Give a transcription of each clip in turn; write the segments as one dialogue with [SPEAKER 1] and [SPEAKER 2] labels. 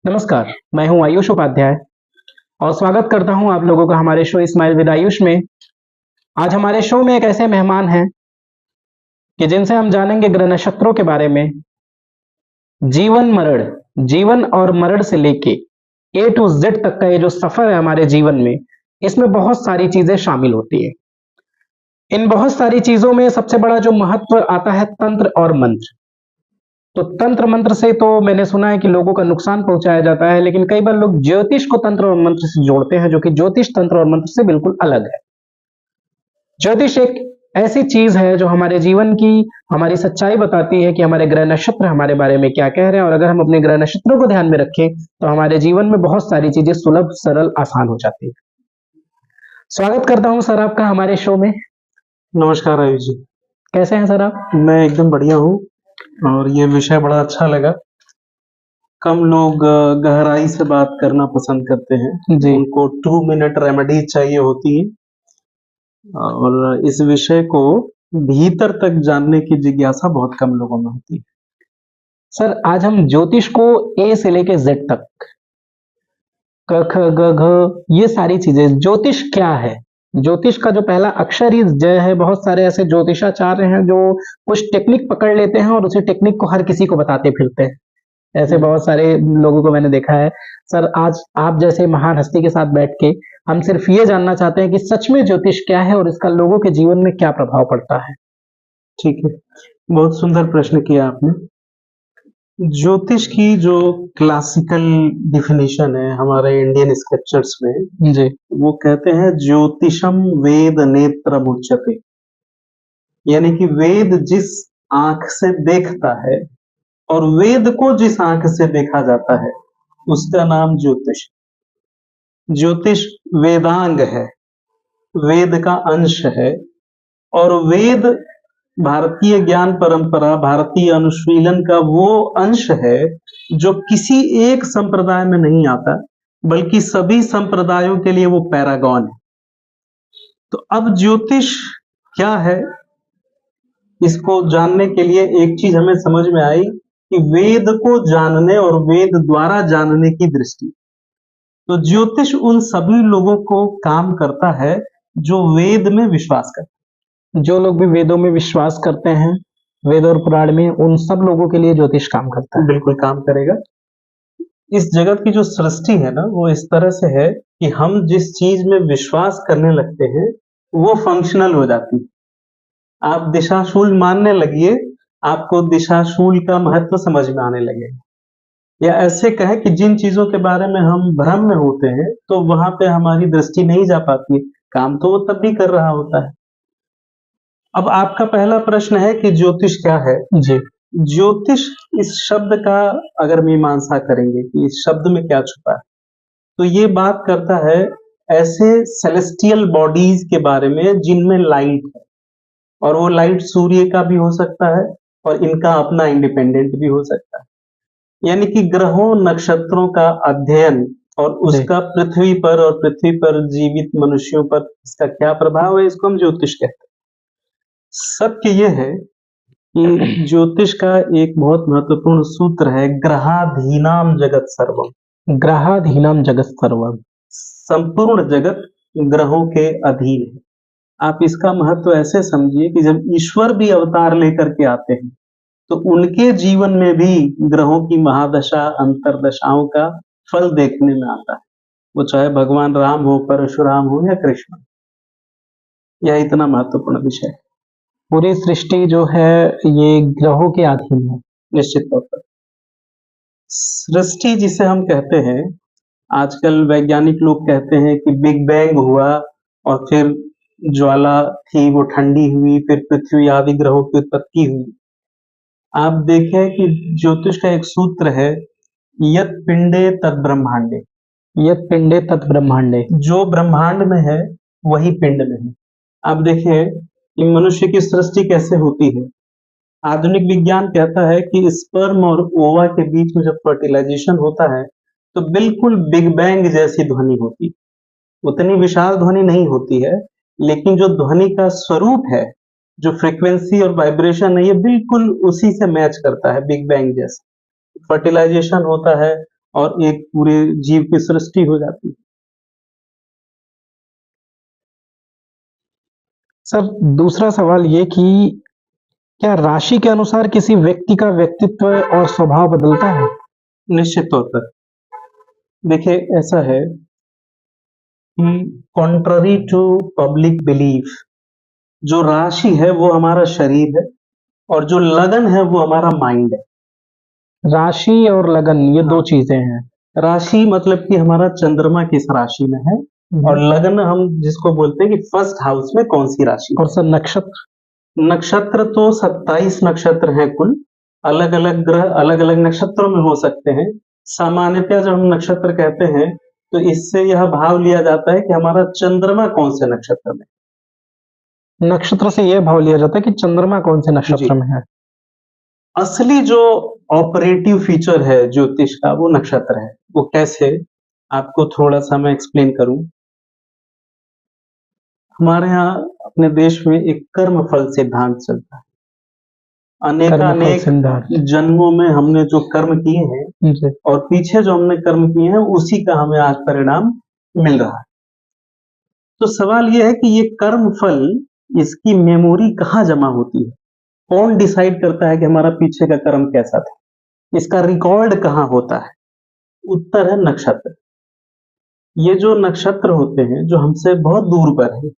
[SPEAKER 1] नमस्कार, मैं हूं आयुष उपाध्याय और स्वागत करता हूं आप लोगों का हमारे शो स्माइल विद आयुष में। आज हमारे शो में एक ऐसे मेहमान हैं कि जिनसे हम जानेंगे ग्रह नक्षत्रों के बारे में, जीवन मरण, जीवन और मरण से लेके ए टू जेड तक का ये जो सफर है हमारे जीवन में, इसमें बहुत सारी चीजें शामिल होती है। इन बहुत सारी चीजों में सबसे बड़ा जो महत्व आता है तंत्र और मंत्र। तो तंत्र मंत्र से तो मैंने सुना है कि लोगों का नुकसान पहुंचाया जाता है, लेकिन कई बार लोग ज्योतिष को तंत्र और मंत्र से जोड़ते हैं, जो कि ज्योतिष तंत्र और मंत्र से बिल्कुल अलग है। ज्योतिष एक ऐसी चीज है जो हमारे जीवन की हमारी सच्चाई बताती है कि हमारे ग्रह नक्षत्र हमारे बारे में क्या कह रहे हैं, और अगर हम अपने ग्रह नक्षत्रों को ध्यान में रखें तो हमारे जीवन में बहुत सारी चीजें सुलभ, सरल, आसान हो जाती है। स्वागत करता हूं सर आपका हमारे शो में।
[SPEAKER 2] नमस्कार आयुष जी।
[SPEAKER 1] कैसे हैं सर आप?
[SPEAKER 2] मैं एकदम बढ़िया हूँ और ये विषय बड़ा अच्छा लगा। कम लोग गहराई से बात करना पसंद करते हैं।
[SPEAKER 1] जी।
[SPEAKER 2] उनको 2 मिनट रेमेडी चाहिए होती है और इस विषय को भीतर तक जानने की जिज्ञासा बहुत कम लोगों में होती है।
[SPEAKER 1] सर आज हम ज्योतिष को ए से लेके जेड तक, क ख ग घ, ये सारी चीजें, ज्योतिष क्या है, ज्योतिष का जो पहला अक्षर ही ज है। बहुत सारे ऐसे ज्योतिषाचार्य हैं जो कुछ टेक्निक पकड़ लेते हैं और उसी टेक्निक को हर किसी को बताते फिरते हैं। ऐसे बहुत सारे लोगों को मैंने देखा है। सर आज आप जैसे महान हस्ती के साथ बैठ के हम सिर्फ ये जानना चाहते हैं कि सच में ज्योतिष क्या है और इसका लोगों के जीवन में क्या प्रभाव पड़ता है।
[SPEAKER 2] ठीक है, बहुत सुंदर प्रश्न किया आपने। ज्योतिष की जो क्लासिकल डिफिनेशन है हमारे इंडियन स्क्रिप्चर्स में,
[SPEAKER 1] जी।
[SPEAKER 2] वो कहते हैं ज्योतिषम वेद नेत्र मुच्यते, यानी कि वेद जिस आंख से देखता है और वेद को जिस आंख से देखा जाता है उसका नाम ज्योतिष। ज्योतिष वेदांग है, वेद का अंश है और वेद भारतीय ज्ञान परंपरा, भारतीय अनुशीलन का वो अंश है जो किसी एक संप्रदाय में नहीं आता, बल्कि सभी संप्रदायों के लिए वो पैरागॉन है। तो अब ज्योतिष क्या है, इसको जानने के लिए एक चीज हमें समझ में आई कि वेद को जानने और वेद द्वारा जानने की दृष्टि। तो ज्योतिष उन सभी लोगों को काम करता है जो वेद में विश्वास करते हैं।
[SPEAKER 1] जो लोग भी वेदों में विश्वास करते हैं, वेद और पुराण में, उन सब लोगों के लिए ज्योतिष काम करता है।
[SPEAKER 2] बिल्कुल काम करेगा। इस जगत की जो सृष्टि है ना, वो इस तरह से है कि हम जिस चीज में विश्वास करने लगते हैं वो फंक्शनल हो जाती है। आप दिशाशूल मानने लगिए, आपको दिशाशूल का महत्व समझ में आने लगेगा। या ऐसे कहें कि जिन चीजों के बारे में हम भ्रम में होते हैं तो वहां पे हमारी दृष्टि नहीं जा पाती, काम तो वो तब भी कर रहा होता है। अब आपका पहला प्रश्न है कि ज्योतिष क्या है।
[SPEAKER 1] जी।
[SPEAKER 2] ज्योतिष इस शब्द का अगर मीमांसा करेंगे कि इस शब्द में क्या छुपा है, तो ये बात करता है ऐसे सेलेस्टियल बॉडीज के बारे में जिनमें लाइट है, और वो लाइट सूर्य का भी हो सकता है और इनका अपना इंडिपेंडेंट भी हो सकता है। यानी कि ग्रहों नक्षत्रों का अध्ययन और उसका पृथ्वी पर और पृथ्वी पर जीवित मनुष्यों पर इसका क्या प्रभाव है, इसको हम ज्योतिष कहते हैं। सत्य यह है कि ज्योतिष का एक बहुत महत्वपूर्ण सूत्र है, ग्रहाधीनाम जगत सर्वम।
[SPEAKER 1] ग्रहाधीनाम जगत सर्वम,
[SPEAKER 2] संपूर्ण जगत ग्रहों के अधीन है। आप इसका महत्व ऐसे समझिए कि जब ईश्वर भी अवतार लेकर के आते हैं तो उनके जीवन में भी ग्रहों की महादशा, अंतरदशाओं का फल देखने में आता है। वो चाहे भगवान राम हो, परशुराम हो या कृष्ण। यह इतना महत्वपूर्ण विषय है।
[SPEAKER 1] पूरी सृष्टि जो है ये ग्रहों के अधीन है।
[SPEAKER 2] निश्चित तौर पर सृष्टि जिसे हम कहते हैं, आजकल वैज्ञानिक लोग कहते हैं कि बिग बैंग हुआ और फिर ज्वाला थी, वो ठंडी हुई, फिर पृथ्वी आदि ग्रहों की उत्पत्ति हुई। आप देखें कि ज्योतिष का एक सूत्र है, यत पिंडे तद ब्रह्मांडे।
[SPEAKER 1] यत पिंडे तत् ब्रह्मांडे, जो
[SPEAKER 2] ब्रह्मांड में है वही पिंड में है। आप देखिए कि मनुष्य की सृष्टि कैसे होती है। आधुनिक विज्ञान कहता है कि स्पर्म और ओवा के बीच में जब फर्टिलाइजेशन होता है तो बिल्कुल बिग बैंग जैसी ध्वनि होती है। उतनी विशाल ध्वनि नहीं होती है, लेकिन जो ध्वनि का स्वरूप है, जो फ्रीक्वेंसी और वाइब्रेशन है, ये बिल्कुल उसी से मैच करता है, बिग बैंग जैसा। फर्टिलाइजेशन होता है और एक पूरे जीव की सृष्टि हो जाती है।
[SPEAKER 1] सर दूसरा सवाल ये कि क्या राशि के अनुसार किसी व्यक्ति का व्यक्तित्व और स्वभाव बदलता है?
[SPEAKER 2] निश्चित तौर पर देखिए, ऐसा है कि कॉन्ट्ररी टू पब्लिक बिलीफ, जो राशि है वो हमारा शरीर है और जो लगन है वो हमारा माइंड है।
[SPEAKER 1] राशि और लगन ये दो
[SPEAKER 2] हाँ।
[SPEAKER 1] चीजें हैं।
[SPEAKER 2] राशि मतलब कि हमारा चंद्रमा किस राशि में है, और लगन हम जिसको बोलते हैं कि फर्स्ट हाउस में कौन सी राशि
[SPEAKER 1] और सर नक्षत्र?
[SPEAKER 2] नक्षत्र तो 27 नक्षत्र हैं कुल, अलग अलग ग्रह अलग अलग नक्षत्रों में हो सकते हैं। सामान्यतः जब हम नक्षत्र कहते हैं तो इससे यह भाव लिया जाता है कि हमारा चंद्रमा कौन से नक्षत्र में।
[SPEAKER 1] नक्षत्र से यह भाव लिया जाता है कि चंद्रमा कौन से नक्षत्र
[SPEAKER 2] जी।
[SPEAKER 1] में है।
[SPEAKER 2] असली जो ऑपरेटिव फीचर है ज्योतिष का वो नक्षत्र है। वो कैसे, आपको थोड़ा सा मैं एक्सप्लेन करूं। हमारे यहाँ अपने देश में एक कर्म फल सिद्धांत चलता है।
[SPEAKER 1] कर्मफल
[SPEAKER 2] अनेकानेक
[SPEAKER 1] सिद्धांत।
[SPEAKER 2] जन्मों में हमने जो कर्म किए हैं
[SPEAKER 1] जी।
[SPEAKER 2] और पीछे जो हमने कर्म किए हैं उसी का हमें आज परिणाम मिल रहा है। तो सवाल ये है कि ये कर्म फल, इसकी मेमोरी कहाँ जमा होती है? कौन डिसाइड करता है कि हमारा पीछे का कर्म कैसा था? इसका रिकॉर्ड कहाँ होता है? उत्तर है नक्षत्र। ये जो नक्षत्र होते हैं जो हमसे बहुत दूर पर है,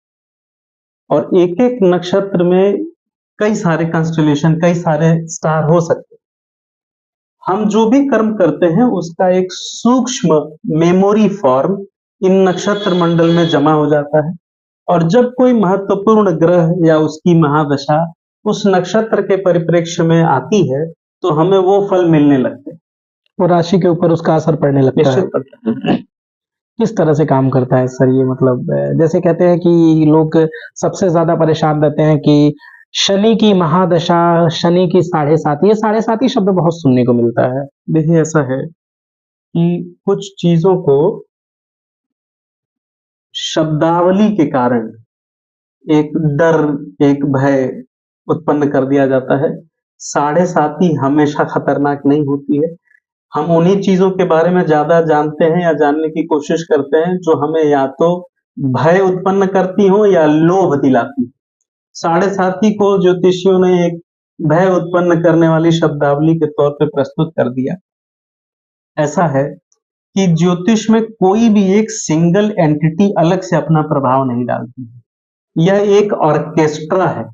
[SPEAKER 2] और एक एक नक्षत्र में कई सारे कंस्टेलेशन, कई सारे स्टार हो सकते हैं। हम जो भी कर्म करते हैं उसका एक सूक्ष्म मेमोरी फॉर्म इन नक्षत्र मंडल में जमा हो जाता है, और जब कोई महत्वपूर्ण ग्रह या उसकी महादशा उस नक्षत्र के परिप्रेक्ष्य में आती है तो हमें वो फल मिलने लगते हैं।
[SPEAKER 1] वो राशि के ऊपर उसका असर पड़ने लगता है।
[SPEAKER 2] निश्चित पड़ता है।
[SPEAKER 1] किस तरह से काम करता है सर ये, मतलब जैसे कहते हैं कि लोग सबसे ज्यादा परेशान रहते हैं कि शनि की महादशा, शनि की 7.5, ये 7.5 शब्द बहुत सुनने को मिलता है।
[SPEAKER 2] देखिए, ऐसा है कि कुछ चीजों को शब्दावली के कारण एक डर, एक भय उत्पन्न कर दिया जाता है। 7.5 हमेशा खतरनाक नहीं होती है। हम उन्हीं चीजों के बारे में ज्यादा जानते हैं या जानने की कोशिश करते हैं जो हमें या तो भय उत्पन्न करती हो या लोभ दिलाती हो। 7.5 को ज्योतिषियों ने एक भय उत्पन्न करने वाली शब्दावली के तौर पे प्रस्तुत कर दिया। ऐसा है कि ज्योतिष में कोई भी एक सिंगल एंटिटी अलग से अपना प्रभाव नहीं डालती है। यह एक ऑर्केस्ट्रा है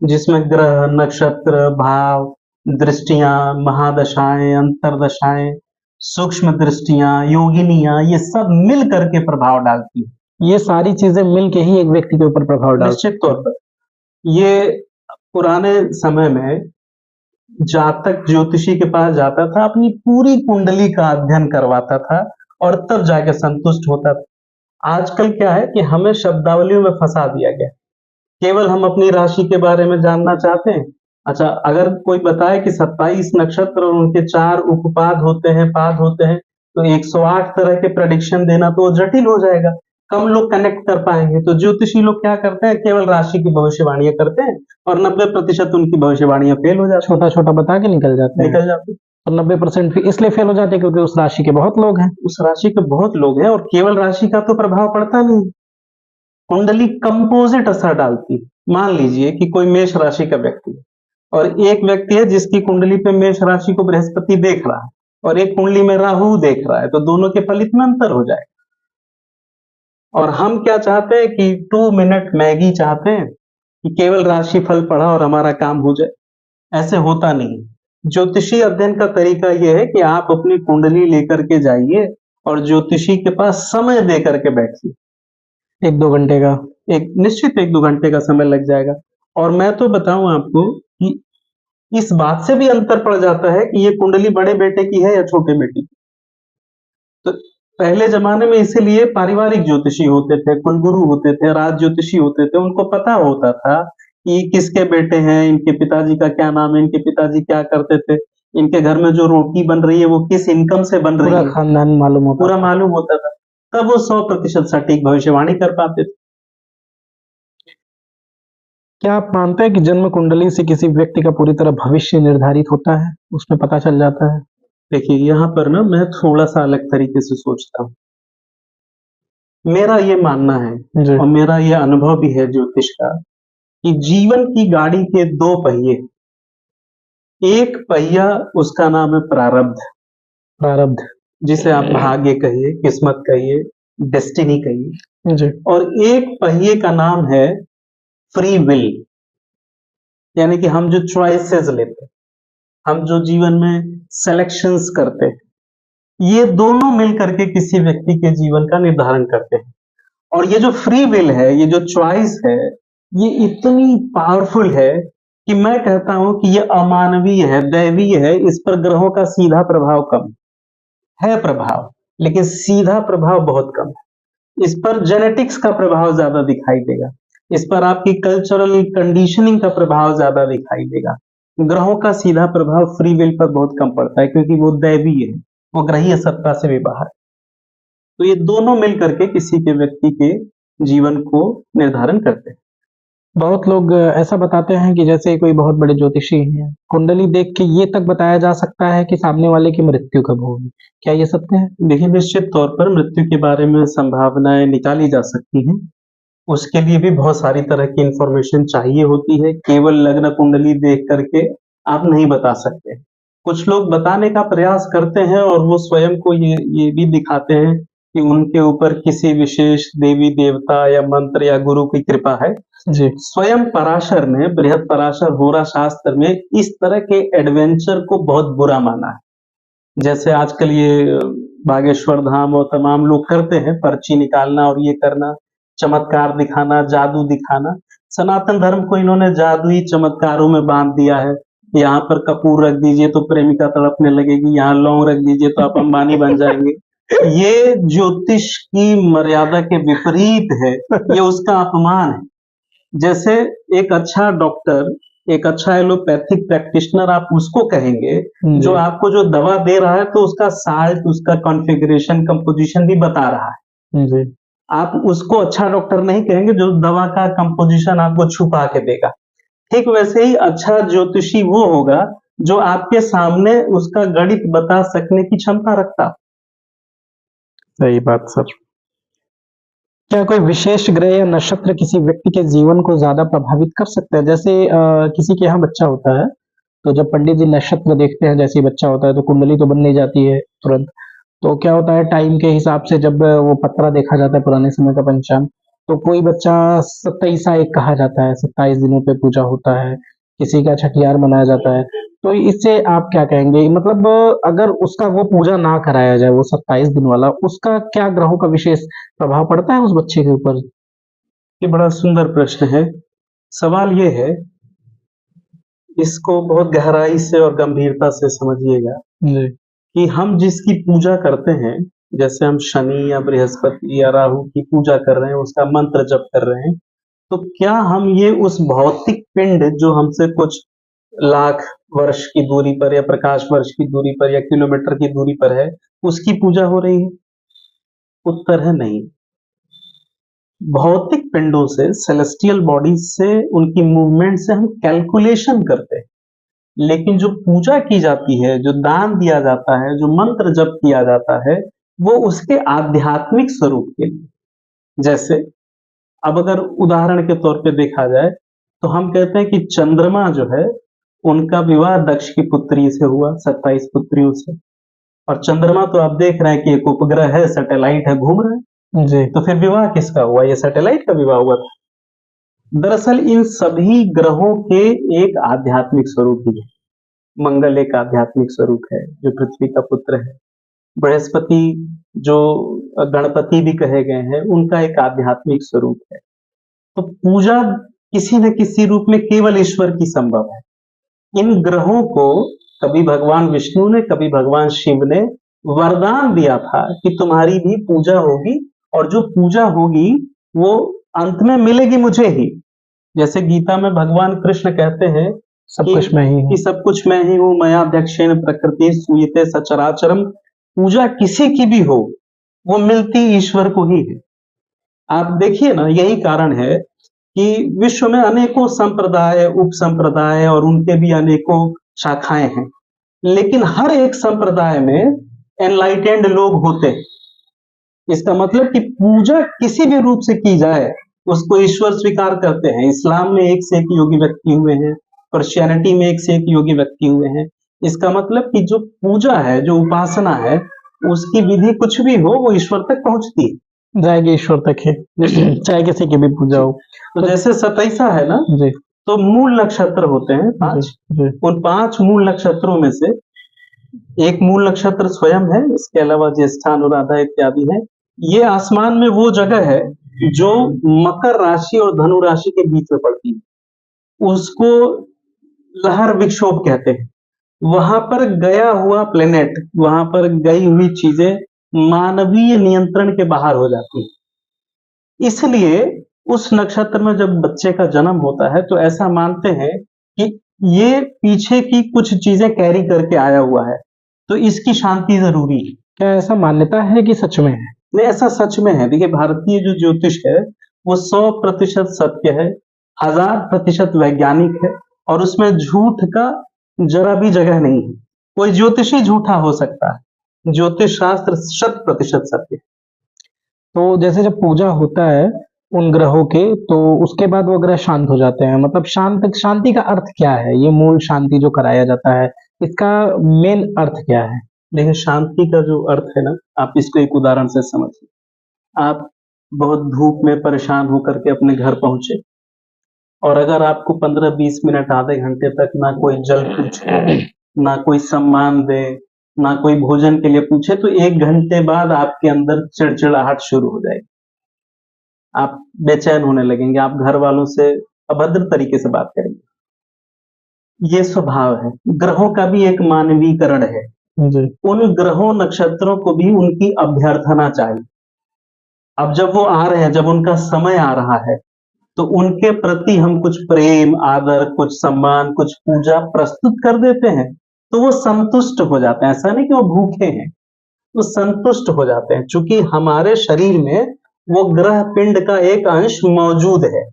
[SPEAKER 2] जिसमें ग्रह, नक्षत्र, भाव, दृष्टियां, महादशाएं, अंतरदशाएं, सूक्ष्म दृष्टियां, योगिनियां, ये सब मिल करके प्रभाव डालती है।
[SPEAKER 1] ये सारी चीजें मिल के ही एक व्यक्ति के ऊपर प्रभाव डालती
[SPEAKER 2] निश्चित तौर पर ये पुराने समय में जातक ज्योतिषी के पास जाता था, अपनी पूरी कुंडली का अध्ययन करवाता था और तब जाके संतुष्ट होता था। आजकल क्या है कि हमें शब्दावलियों में फंसा दिया गया। केवल हम अपनी राशि के बारे में जानना चाहते हैं। अच्छा, अगर कोई बताए कि 27 नक्षत्र और उनके 4 उपपाद होते हैं, पाद होते हैं, तो 108 तरह के प्रेडिक्शन देना तो जटिल हो जाएगा, कम लोग कनेक्ट कर पाएंगे। तो ज्योतिषी लोग क्या करते हैं, केवल राशि की भविष्यवाणियां करते हैं और 90% उनकी भविष्यवाणियां फेल हो जाती
[SPEAKER 1] छोटा छोटा बता के निकल जाते हैं।
[SPEAKER 2] निकल जाती
[SPEAKER 1] और 90% भी इसलिए फेल हो जाते हैं क्योंकि उस राशि के बहुत लोग हैं।
[SPEAKER 2] उस राशि के बहुत लोग हैं और केवल राशि का तो प्रभाव पड़ता नहीं, कुंडली कंपोजिट असर डालती है। मान लीजिए कि कोई मेष राशि का व्यक्ति है और एक व्यक्ति है जिसकी कुंडली पे मेष राशि को बृहस्पति देख रहा है और एक कुंडली में राहु देख रहा है, तो दोनों के फलित में अंतर हो जाएगा। और हम क्या चाहते हैं कि 2 मिनट मैगी चाहते हैं कि केवल राशि फल पढ़ा और हमारा काम हो जाए। ऐसे होता नहीं। ज्योतिषी अध्ययन का तरीका यह है कि आप अपनी कुंडली लेकर के जाइए और ज्योतिषी के पास समय दे करके बैठिए।
[SPEAKER 1] 1-2 घंटे का
[SPEAKER 2] एक निश्चित 1-2 घंटे का समय लग जाएगा। और मैं तो बताऊं आपको कि इस बात से भी अंतर पड़ जाता है कि ये कुंडली बड़े बेटे की है या छोटे बेटे की। तो पहले जमाने में इसीलिए पारिवारिक ज्योतिषी होते थे, कुलगुरु होते थे, राज ज्योतिषी होते थे। उनको पता होता था कि किसके बेटे हैं, इनके पिताजी का क्या नाम है, इनके पिताजी क्या करते थे, इनके घर में जो रोटी बन रही है वो किस इनकम से बन रही
[SPEAKER 1] पूरा
[SPEAKER 2] है,
[SPEAKER 1] खानदान मालूम होता
[SPEAKER 2] पूरा
[SPEAKER 1] था।
[SPEAKER 2] मालूम होता था। तब वो 100% सटीक भविष्यवाणी कर पाते थे।
[SPEAKER 1] क्या आप मानते हैं कि जन्म कुंडली से किसी व्यक्ति का पूरी तरह भविष्य निर्धारित होता है, उसमें पता चल जाता है?
[SPEAKER 2] देखिए, यहाँ पर ना मैं थोड़ा-सा अलग तरीके से सोचता हूँ। मेरा ये मानना है
[SPEAKER 1] जी।
[SPEAKER 2] और मेरा ये अनुभव भी है ज्योतिष का कि जीवन की गाड़ी के 2 पहिए, एक पहिया उसका नाम है प्रारब्ध,
[SPEAKER 1] प्रारब्ध।
[SPEAKER 2] जिसे आप भाग्य कहिए, किस्मत कहिए, डेस्टिनी कहिए,
[SPEAKER 1] जी।
[SPEAKER 2] और एक पहिए का नाम है फ्री विल, यानी कि हम जो चॉइसेस लेते हैं, हम जो जीवन में सिलेक्शंस करते हैं, ये दोनों मिल करके किसी व्यक्ति के जीवन का निर्धारण करते हैं। और ये जो फ्री विल है, ये जो चॉइस है, ये इतनी पावरफुल है कि मैं कहता हूं कि ये अमानवीय है, दैवीय है। इस पर ग्रहों का सीधा प्रभाव कम है प्रभाव, लेकिन सीधा प्रभाव बहुत कम है। इस पर जेनेटिक्स का प्रभाव ज्यादा दिखाई देगा, इस पर आपकी कल्चरल कंडीशनिंग का प्रभाव ज्यादा दिखाई देगा। ग्रहों का सीधा प्रभाव फ्री विल पर बहुत कम पड़ता है, क्योंकि वो दैवीय है, वो ग्रहीय सत्ता से भी बाहर है। तो ये दोनों मिल करके किसी के व्यक्ति के जीवन को निर्धारण करते हैं।
[SPEAKER 1] बहुत लोग ऐसा बताते हैं कि जैसे कोई बहुत बड़े ज्योतिषी हैं, कुंडली देख के ये तक बताया जा सकता है कि सामने वाले की मृत्यु कब होगी। क्या ये सत्य है?
[SPEAKER 2] देखिए, निश्चित तौर पर मृत्यु के बारे में संभावनाएं निकाली जा सकती हैं। उसके लिए भी बहुत सारी तरह की इंफॉर्मेशन चाहिए होती है। केवल लग्न कुंडली देख करके आप नहीं बता सकते। कुछ लोग बताने का प्रयास करते हैं और वो स्वयं को ये भी दिखाते हैं कि उनके ऊपर किसी विशेष देवी देवता या मंत्र या गुरु की कृपा है।
[SPEAKER 1] जी।
[SPEAKER 2] स्वयं पराशर ने बृहद पराशर होरा शास्त्र में इस तरह के एडवेंचर को बहुत बुरा माना है। जैसे आजकल ये बागेश्वर धाम और तमाम लोग करते हैं, पर्ची निकालना और ये करना, चमत्कार दिखाना, जादू दिखाना। सनातन धर्म को इन्होंने जादुई चमत्कारों में बांध दिया है। यहाँ पर कपूर रख दीजिए तो प्रेमिका तड़पने लगेगी, यहाँ लौंग रख दीजिए तो आप अंबानी बन जाएंगे। ये ज्योतिष की मर्यादा के विपरीत है, ये उसका अपमान है। जैसे एक अच्छा डॉक्टर, एक अच्छा एलोपैथिक प्रैक्टिशनर आप उसको कहेंगे जो आपको जो दवा दे रहा है तो उसका साल्ट, उसका कॉन्फ़िगरेशन, कंपोजिशन भी बता रहा है।
[SPEAKER 1] जी।
[SPEAKER 2] आप उसको अच्छा डॉक्टर नहीं कहेंगे जो दवा का कंपोजिशन आपको छुपा के देगा। ठीक वैसे ही अच्छा ज्योतिषी वो होगा जो आपके सामने उसका गणित बता सकने की क्षमता रखता।
[SPEAKER 1] सही बात सर। क्या कोई विशेष ग्रह या नक्षत्र किसी व्यक्ति के जीवन को ज्यादा प्रभावित कर सकता है? जैसे किसी के यहाँ बच्चा होता है, तो जब पंडित जी नक्षत्र देखते हैं, जैसे ही बच्चा होता है तो कुंडली तो बन नहीं जाती है तुरंत। तो क्या होता है, टाइम के हिसाब से जब वो पत्रा देखा जाता है, पुराने समय का पंचांग, तो कोई बच्चा 27 एक कहा जाता है, 27 दिनों पे पूजा होता है, किसी का छठियार मनाया जाता है। तो इससे आप क्या कहेंगे? मतलब अगर उसका वो पूजा ना कराया जाए, वो 27 दिन वाला, उसका क्या ग्रहों का विशेष प्रभाव पड़ता है उस बच्चे के ऊपर?
[SPEAKER 2] ये बड़ा सुंदर प्रश्न है। सवाल ये है, इसको बहुत गहराई से और गंभीरता से समझिएगा
[SPEAKER 1] जी।
[SPEAKER 2] कि हम जिसकी पूजा करते हैं, जैसे हम शनि या बृहस्पति या राहु की पूजा कर रहे हैं, उसका मंत्र जप कर रहे हैं, तो क्या हम ये उस भौतिक पिंड जो हमसे कुछ लाख वर्ष की दूरी पर या प्रकाश वर्ष की दूरी पर या किलोमीटर की दूरी पर है, उसकी पूजा हो रही है? उत्तर है नहीं। भौतिक पिंडों से, सेलेस्टियल बॉडीज से, उनकी मूवमेंट से हम कैलकुलेशन करते हैं, लेकिन जो पूजा की जाती है, जो दान दिया जाता है, जो मंत्र जप किया जाता है, वो उसके आध्यात्मिक स्वरूप के लिए। जैसे अब अगर उदाहरण के तौर पे देखा जाए तो हम कहते हैं कि चंद्रमा जो है, उनका विवाह दक्ष की पुत्री से हुआ, 27 पुत्रियों से। और चंद्रमा तो आप देख रहे हैं कि एक उपग्रह है, सैटेलाइट है, घूम रहा है।
[SPEAKER 1] जी।
[SPEAKER 2] तो फिर विवाह किसका हुआ? ये सैटेलाइट का विवाह हुआ था। दरअसल इन सभी ग्रहों के एक आध्यात्मिक स्वरूप भी है। मंगल एक आध्यात्मिक स्वरूप है जो पृथ्वी का पुत्र है। बृहस्पति जो गणपति भी कहे गए हैं, उनका एक आध्यात्मिक स्वरूप है। तो पूजा किसी न किसी रूप में केवल ईश्वर की संभव है। इन ग्रहों को कभी भगवान विष्णु ने, कभी भगवान शिव ने वरदान दिया था कि तुम्हारी भी पूजा होगी, और जो पूजा होगी वो अंत में मिलेगी मुझे ही। जैसे गीता में भगवान कृष्ण कहते हैं
[SPEAKER 1] सब कुछ मैं ही हूँ।
[SPEAKER 2] कि सब कुछ मैं ही हूँ, मयाध्यक्षेण प्रकृति सूयते सचराचरम। पूजा किसी की भी हो, वो मिलती ईश्वर को ही है। आप देखिए ना, यही कारण है कि विश्व में अनेकों संप्रदाय, उप संप्रदाय और उनके भी अनेकों शाखाएं हैं। लेकिन हर एक संप्रदाय में एनलाइटेंड लोग होते हैं। इसका मतलब कि पूजा किसी भी रूप से की जाए उसको ईश्वर स्वीकार करते हैं। इस्लाम में एक से एक योगी व्यक्ति हुए हैं, क्रिश्चियनिटी में एक से एक योगी व्यक्ति हुए हैं। इसका मतलब कि जो पूजा है, जो उपासना है, उसकी विधि कुछ भी हो वो ईश्वर तक पहुंचती है।
[SPEAKER 1] जाएगी ईश्वर तक है, चाहे किसी की भी पूजा हो।
[SPEAKER 2] तो जैसे सतैसा है ना,
[SPEAKER 1] जी
[SPEAKER 2] तो मूल नक्षत्र होते हैं 5।
[SPEAKER 1] जी
[SPEAKER 2] उन 5 मूल नक्षत्रों में से एक मूल नक्षत्र स्वयं है, इसके अलावा ज्येष्ठा, अनुराधा इत्यादि है। ये आसमान में वो जगह है जो मकर राशि और धनु राशि के बीच में पड़ती है, उसको लहर विक्षोभ कहते हैं। वहां पर गया हुआ प्लेनेट, वहां पर गई हुई चीजें मानवीय नियंत्रण के बाहर हो जाती है। इसलिए उस नक्षत्र में जब बच्चे का जन्म होता है तो ऐसा मानते हैं कि ये पीछे की कुछ चीजें कैरी करके आया हुआ है, तो इसकी शांति जरूरी है।
[SPEAKER 1] क्या ऐसा मान्यता है कि सच में है?
[SPEAKER 2] नहीं, ऐसा सच में है। देखिए, भारतीय जो ज्योतिष है वो 100% सत्य है, 1000% वैज्ञानिक है, और उसमें झूठ का जरा भी जगह नहीं है। कोई ज्योतिषी झूठा हो सकता है, ज्योतिष शास्त्र 100% सत्य है।
[SPEAKER 1] तो जैसे जब पूजा होता है उन ग्रहों के, तो उसके बाद वो ग्रह शांत हो जाते हैं, मतलब शांति का अर्थ क्या है? ये मूल शांति जो कराया जाता है, इसका मेन अर्थ क्या है?
[SPEAKER 2] देखिए, शांति का जो अर्थ है ना, आप इसको एक उदाहरण से समझिए। आप बहुत धूप में परेशान होकर के अपने घर पहुंचे, और अगर आपको 15-20 मिनट, आधे घंटे तक ना कोई जल पूछे, ना कोई सम्मान दे, ना कोई भोजन के लिए पूछे, तो 1 घंटे बाद आपके अंदर चिड़चिड़ाहट शुरू हो जाएगी। आप बेचैन होने लगेंगे, आप घर वालों से अभद्र तरीके से बात करेंगे। ये स्वभाव है। ग्रहों का भी एक मानवीकरण है।
[SPEAKER 1] जी
[SPEAKER 2] उन ग्रहों नक्षत्रों को भी उनकी अभ्यर्थना चाहिए। अब जब वो आ रहे हैं, जब उनका समय आ रहा है, तो उनके प्रति हम कुछ प्रेम, आदर, कुछ सम्मान, कुछ पूजा प्रस्तुत कर देते हैं, तो वो संतुष्ट हो जाते हैं। ऐसा नहीं कि वो भूखे हैं, वो संतुष्ट हो जाते हैं। चूंकि हमारे शरीर में वो ग्रह पिंड का एक अंश मौजूद है।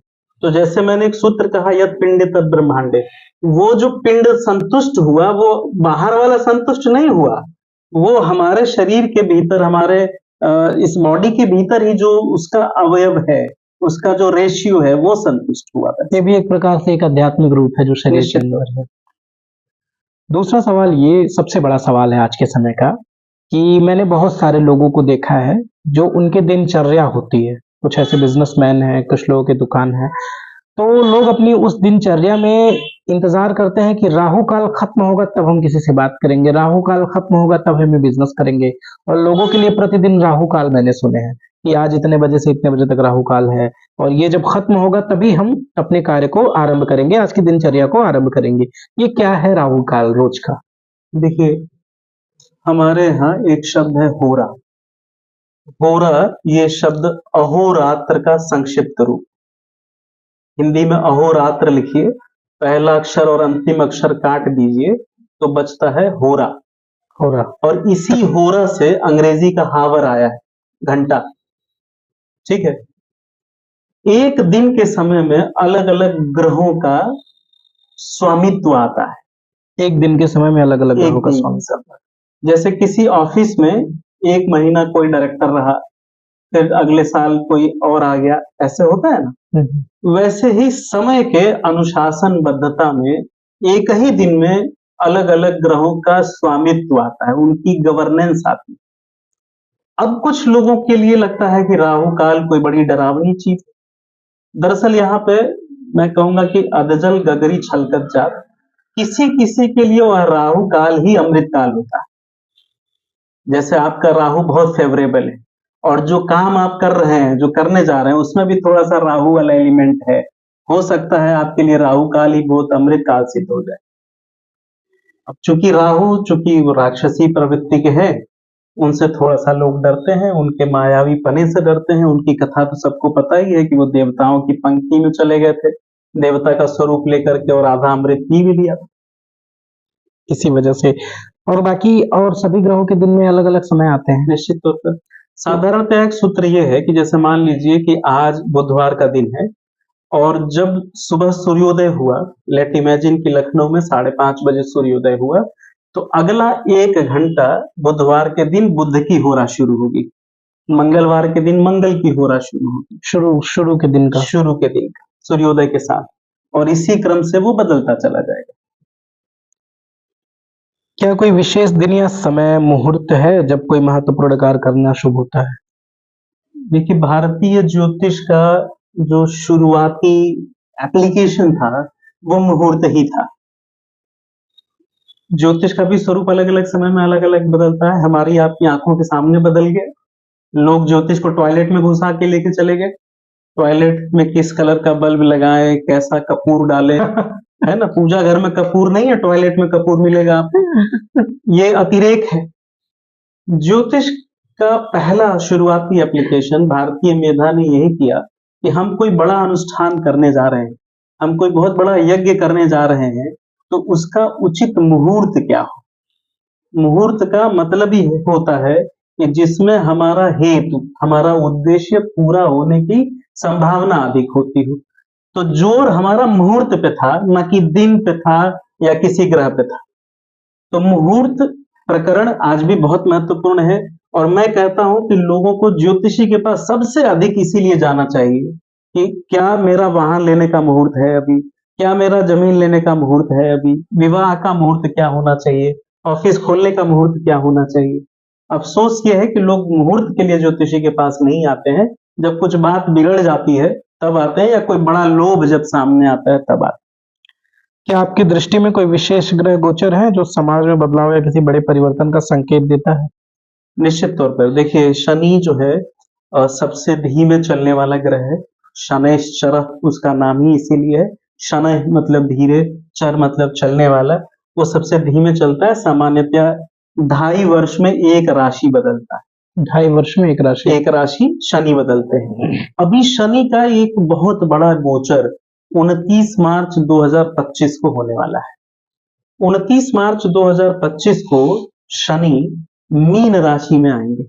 [SPEAKER 2] तो जैसे मैंने एक सूत्र कहा, यत् पिंड तत् ब्रह्मांडे, वो जो पिंड संतुष्ट हुआ, वो बाहर वाला संतुष्ट नहीं हुआ, वो हमारे शरीर के भीतर, हमारे इस बॉडी के भीतर ही जो उसका अवयव है, उसका जो रेशियो है, वो संतुष्ट हुआ था।
[SPEAKER 1] ये भी एक प्रकार से एक आध्यात्मिक रूप है जो शरीर के अंदर है। दूसरा सवाल, ये सबसे बड़ा सवाल है आज के समय का, कि मैंने बहुत सारे लोगों को देखा है जो उनके दिनचर्या होती है, कुछ ऐसे बिजनेसमैन हैं, कुछ लोगों की दुकान है, तो लोग अपनी उस दिनचर्या में इंतजार करते हैं कि राहु काल खत्म होगा तब हम किसी से बात करेंगे, राहु काल खत्म होगा तब हम बिजनेस करेंगे। और लोगों के लिए प्रतिदिन राहु काल मैंने सुने हैं कि आज इतने बजे से इतने बजे तक राहु काल है, और ये जब खत्म होगा तभी हम अपने कार्य को आरंभ करेंगे, आज की दिनचर्या को आरंभ करेंगे। ये क्या है राहु काल रोज का?
[SPEAKER 2] देखिए, हमारे यहाँ एक शब्द है होरा। होरा, ये शब्द अहोरात्र का संक्षिप्त रूप। हिंदी में अहोरात्र लिखिए, पहला अक्षर और अंतिम अक्षर काट दीजिए तो बचता है होरा।
[SPEAKER 1] होरा।
[SPEAKER 2] और इसी होरा से अंग्रेजी का हावर आया है, घंटा। ठीक है। एक दिन के समय में अलग अलग ग्रहों का स्वामित्व आता है।
[SPEAKER 1] एक दिन के समय में अलग अलग ग्रहों का स्वामित्व।
[SPEAKER 2] जैसे किसी ऑफिस में 1 महीना कोई डायरेक्टर रहा, फिर अगले साल कोई और आ गया, ऐसे होता है ना। वैसे ही समय के अनुशासनबद्धता में एक ही दिन में अलग अलग ग्रहों का स्वामित्व आता है, उनकी गवर्नेंस आती है। अब कुछ लोगों के लिए लगता है कि राहु काल कोई बड़ी डरावनी चीज है। दरअसल यहाँ पे मैं कहूंगा कि अधजल गगरी छलकत जात, किसी किसी के लिए वह राहु काल ही अमृत काल होता है। जैसे आपका राहु बहुत फेवरेबल है, और जो काम आप कर रहे हैं, जो करने जा रहे हैं, उसमें भी थोड़ा सा राहु वाला एलिमेंट है, हो सकता है आपके लिए राहु काल ही बहुत अमृत काल सिद्ध हो जाए। अब चूंकि वो राक्षसी प्रवृत्ति के हैं, उनसे थोड़ा सा लोग डरते हैं, उनके मायावी पने से डरते हैं। उनकी कथा तो सबको पता ही है कि वो देवताओं की पंक्ति में चले गए थे, देवता का स्वरूप लेकर के, और आधा अमृत पी भी लिया।
[SPEAKER 1] इसी वजह से। और बाकी और सभी ग्रहों के दिन में अलग अलग समय आते हैं
[SPEAKER 2] निश्चित तौर पर। साधारणतः एक सूत्र ये है कि जैसे मान लीजिए कि आज बुधवार का दिन है, और जब सुबह सूर्योदय हुआ, लेट इमेजिन कि लखनऊ में 5:30 बजे सूर्योदय हुआ, तो अगला 1 घंटा बुधवार के दिन बुध की होरा शुरू होगी, मंगलवार के दिन मंगल की होरा शुरू होगी,
[SPEAKER 1] शुरू के दिन का।
[SPEAKER 2] शुरू के दिन का सूर्योदय के साथ, और इसी क्रम से वो बदलता चला जाएगा।
[SPEAKER 1] क्या कोई विशेष दिन या समय मुहूर्त है जब कोई महत्वपूर्ण कार्य करना शुभ होता है?
[SPEAKER 2] देखिए, भारतीय ज्योतिष का जो शुरुआती एप्लीकेशन था वो मुहूर्त ही था। ज्योतिष का भी स्वरूप अलग अलग समय में अलग अलग बदलता है, हमारी आपकी आंखों के सामने बदल गया। लोग ज्योतिष को टॉयलेट में घुसा के लेके चले गए, टॉयलेट में किस कलर का बल्ब लगाए, कैसा कपूर डाले, है ना, पूजा घर में कपूर नहीं है, टॉयलेट में कपूर मिलेगा आपको, ये अतिरेक है। ज्योतिष का पहला शुरुआती एप्लीकेशन भारतीय मेधा ने यही किया कि हम कोई बड़ा अनुष्ठान करने जा रहे हैं, हम कोई बहुत बड़ा यज्ञ करने जा रहे हैं, तो उसका उचित मुहूर्त क्या हो। मुहूर्त का मतलब ही होता है कि जिसमें हमारा हेतु, हमारा उद्देश्य पूरा होने की संभावना अधिक होती हो। तो जोर हमारा मुहूर्त पे था, न कि दिन पे था या किसी ग्रह पे था। तो मुहूर्त प्रकरण आज भी बहुत महत्वपूर्ण है, और मैं कहता हूं कि लोगों को ज्योतिषी के पास सबसे अधिक इसीलिए जाना चाहिए कि क्या मेरा वाहन लेने का मुहूर्त है अभी, क्या मेरा जमीन लेने का मुहूर्त है अभी, विवाह का मुहूर्त क्या होना चाहिए, ऑफिस खोलने का मुहूर्त क्या होना चाहिए। अफसोस ये है कि लोग मुहूर्त के लिए ज्योतिषी के पास नहीं आते हैं, जब कुछ बात बिगड़ जाती है तब आते हैं, या कोई बड़ा लोभ जब सामने आता है तब आते
[SPEAKER 1] क्या आपकी दृष्टि में कोई विशेष ग्रह गोचर है जो समाज में बदलाव या किसी बड़े परिवर्तन का संकेत देता है?
[SPEAKER 2] हैं। निश्चित तौर पर देखिए, शनि जो है सबसे धीमे चलने वाला ग्रह है। शनैश्चर उसका नाम ही इसीलिए है, शनैः मतलब धीरे, चर मतलब चलने वाला। वो सबसे धीमे चलता है, सामान्यतः 2.5 वर्ष में एक राशि बदलता है।
[SPEAKER 1] 2.5 वर्ष में एक राशि।
[SPEAKER 2] एक राशि शनि बदलते हैं। अभी शनि का एक बहुत बड़ा गोचर 29 मार्च 2025 को होने वाला है। 29 मार्च 2025 को शनि मीन राशि में आएंगे।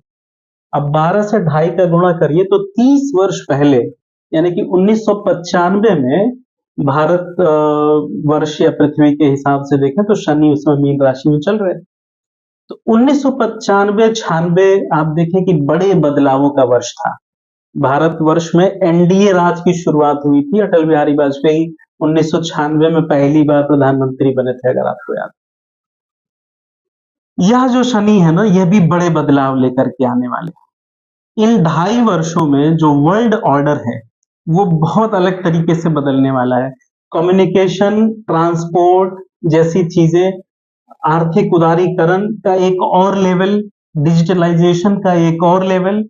[SPEAKER 2] अब 12 से 2.5 का गुणा करिए तो 30 वर्ष पहले, यानी कि 1995 में भारत वर्ष या पृथ्वी के हिसाब से देखें तो शनि उसमें मीन राशि में चल रहे हैं। तो 1995-96 आप देखें कि बड़े बदलावों का वर्ष था। भारत वर्ष में एनडीए राज की शुरुआत हुई थी। अटल बिहारी वाजपेयी 1996 में पहली बार प्रधानमंत्री बने थे, अगर आपको याद। यह जो शनि है ना, यह भी बड़े बदलाव लेकर के आने वाले। इन 2.5 वर्षों में जो वर्ल्ड ऑर्डर है वो बहुत अलग तरीके से बदलने वाला है। कम्युनिकेशन, ट्रांसपोर्ट जैसी चीजें, आर्थिक उदारीकरण का एक और लेवल, डिजिटलाइजेशन का एक और लेवल,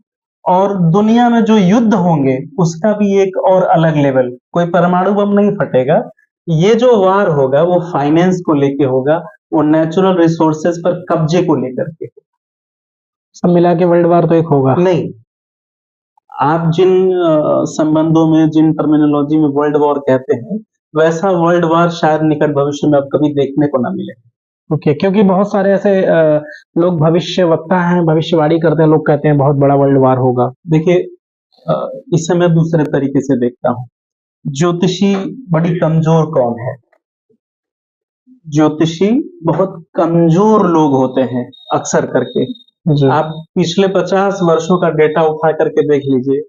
[SPEAKER 2] और दुनिया में जो युद्ध होंगे उसका भी एक और अलग लेवल। कोई परमाणु बम नहीं फटेगा, ये जो वार होगा वो फाइनेंस को लेके होगा, वो नेचुरल रिसोर्सेज पर कब्जे को लेकर के।
[SPEAKER 1] सब मिला के वर्ल्ड वार तो एक होगा
[SPEAKER 2] नहीं, आप जिन संबंधों में, जिन टर्मिनोलॉजी में वर्ल्ड वॉर कहते हैं, वैसा वर्ल्ड वार शायद निकट भविष्य में अब कभी देखने को ना मिले।
[SPEAKER 1] ओके, क्योंकि बहुत सारे ऐसे लोग भविष्य वक्ता हैं, भविष्यवाणी करते हैं, लोग कहते हैं बहुत बड़ा वर्ल्ड वार होगा।
[SPEAKER 2] देखिए, इसे मैं दूसरे तरीके से देखता हूँ। ज्योतिषी बड़ी कमजोर कौन है? ज्योतिषी बहुत कमजोर लोग होते हैं अक्सर करके। आप पिछले 50 वर्षों का डेटा उठा करके देख लीजिए,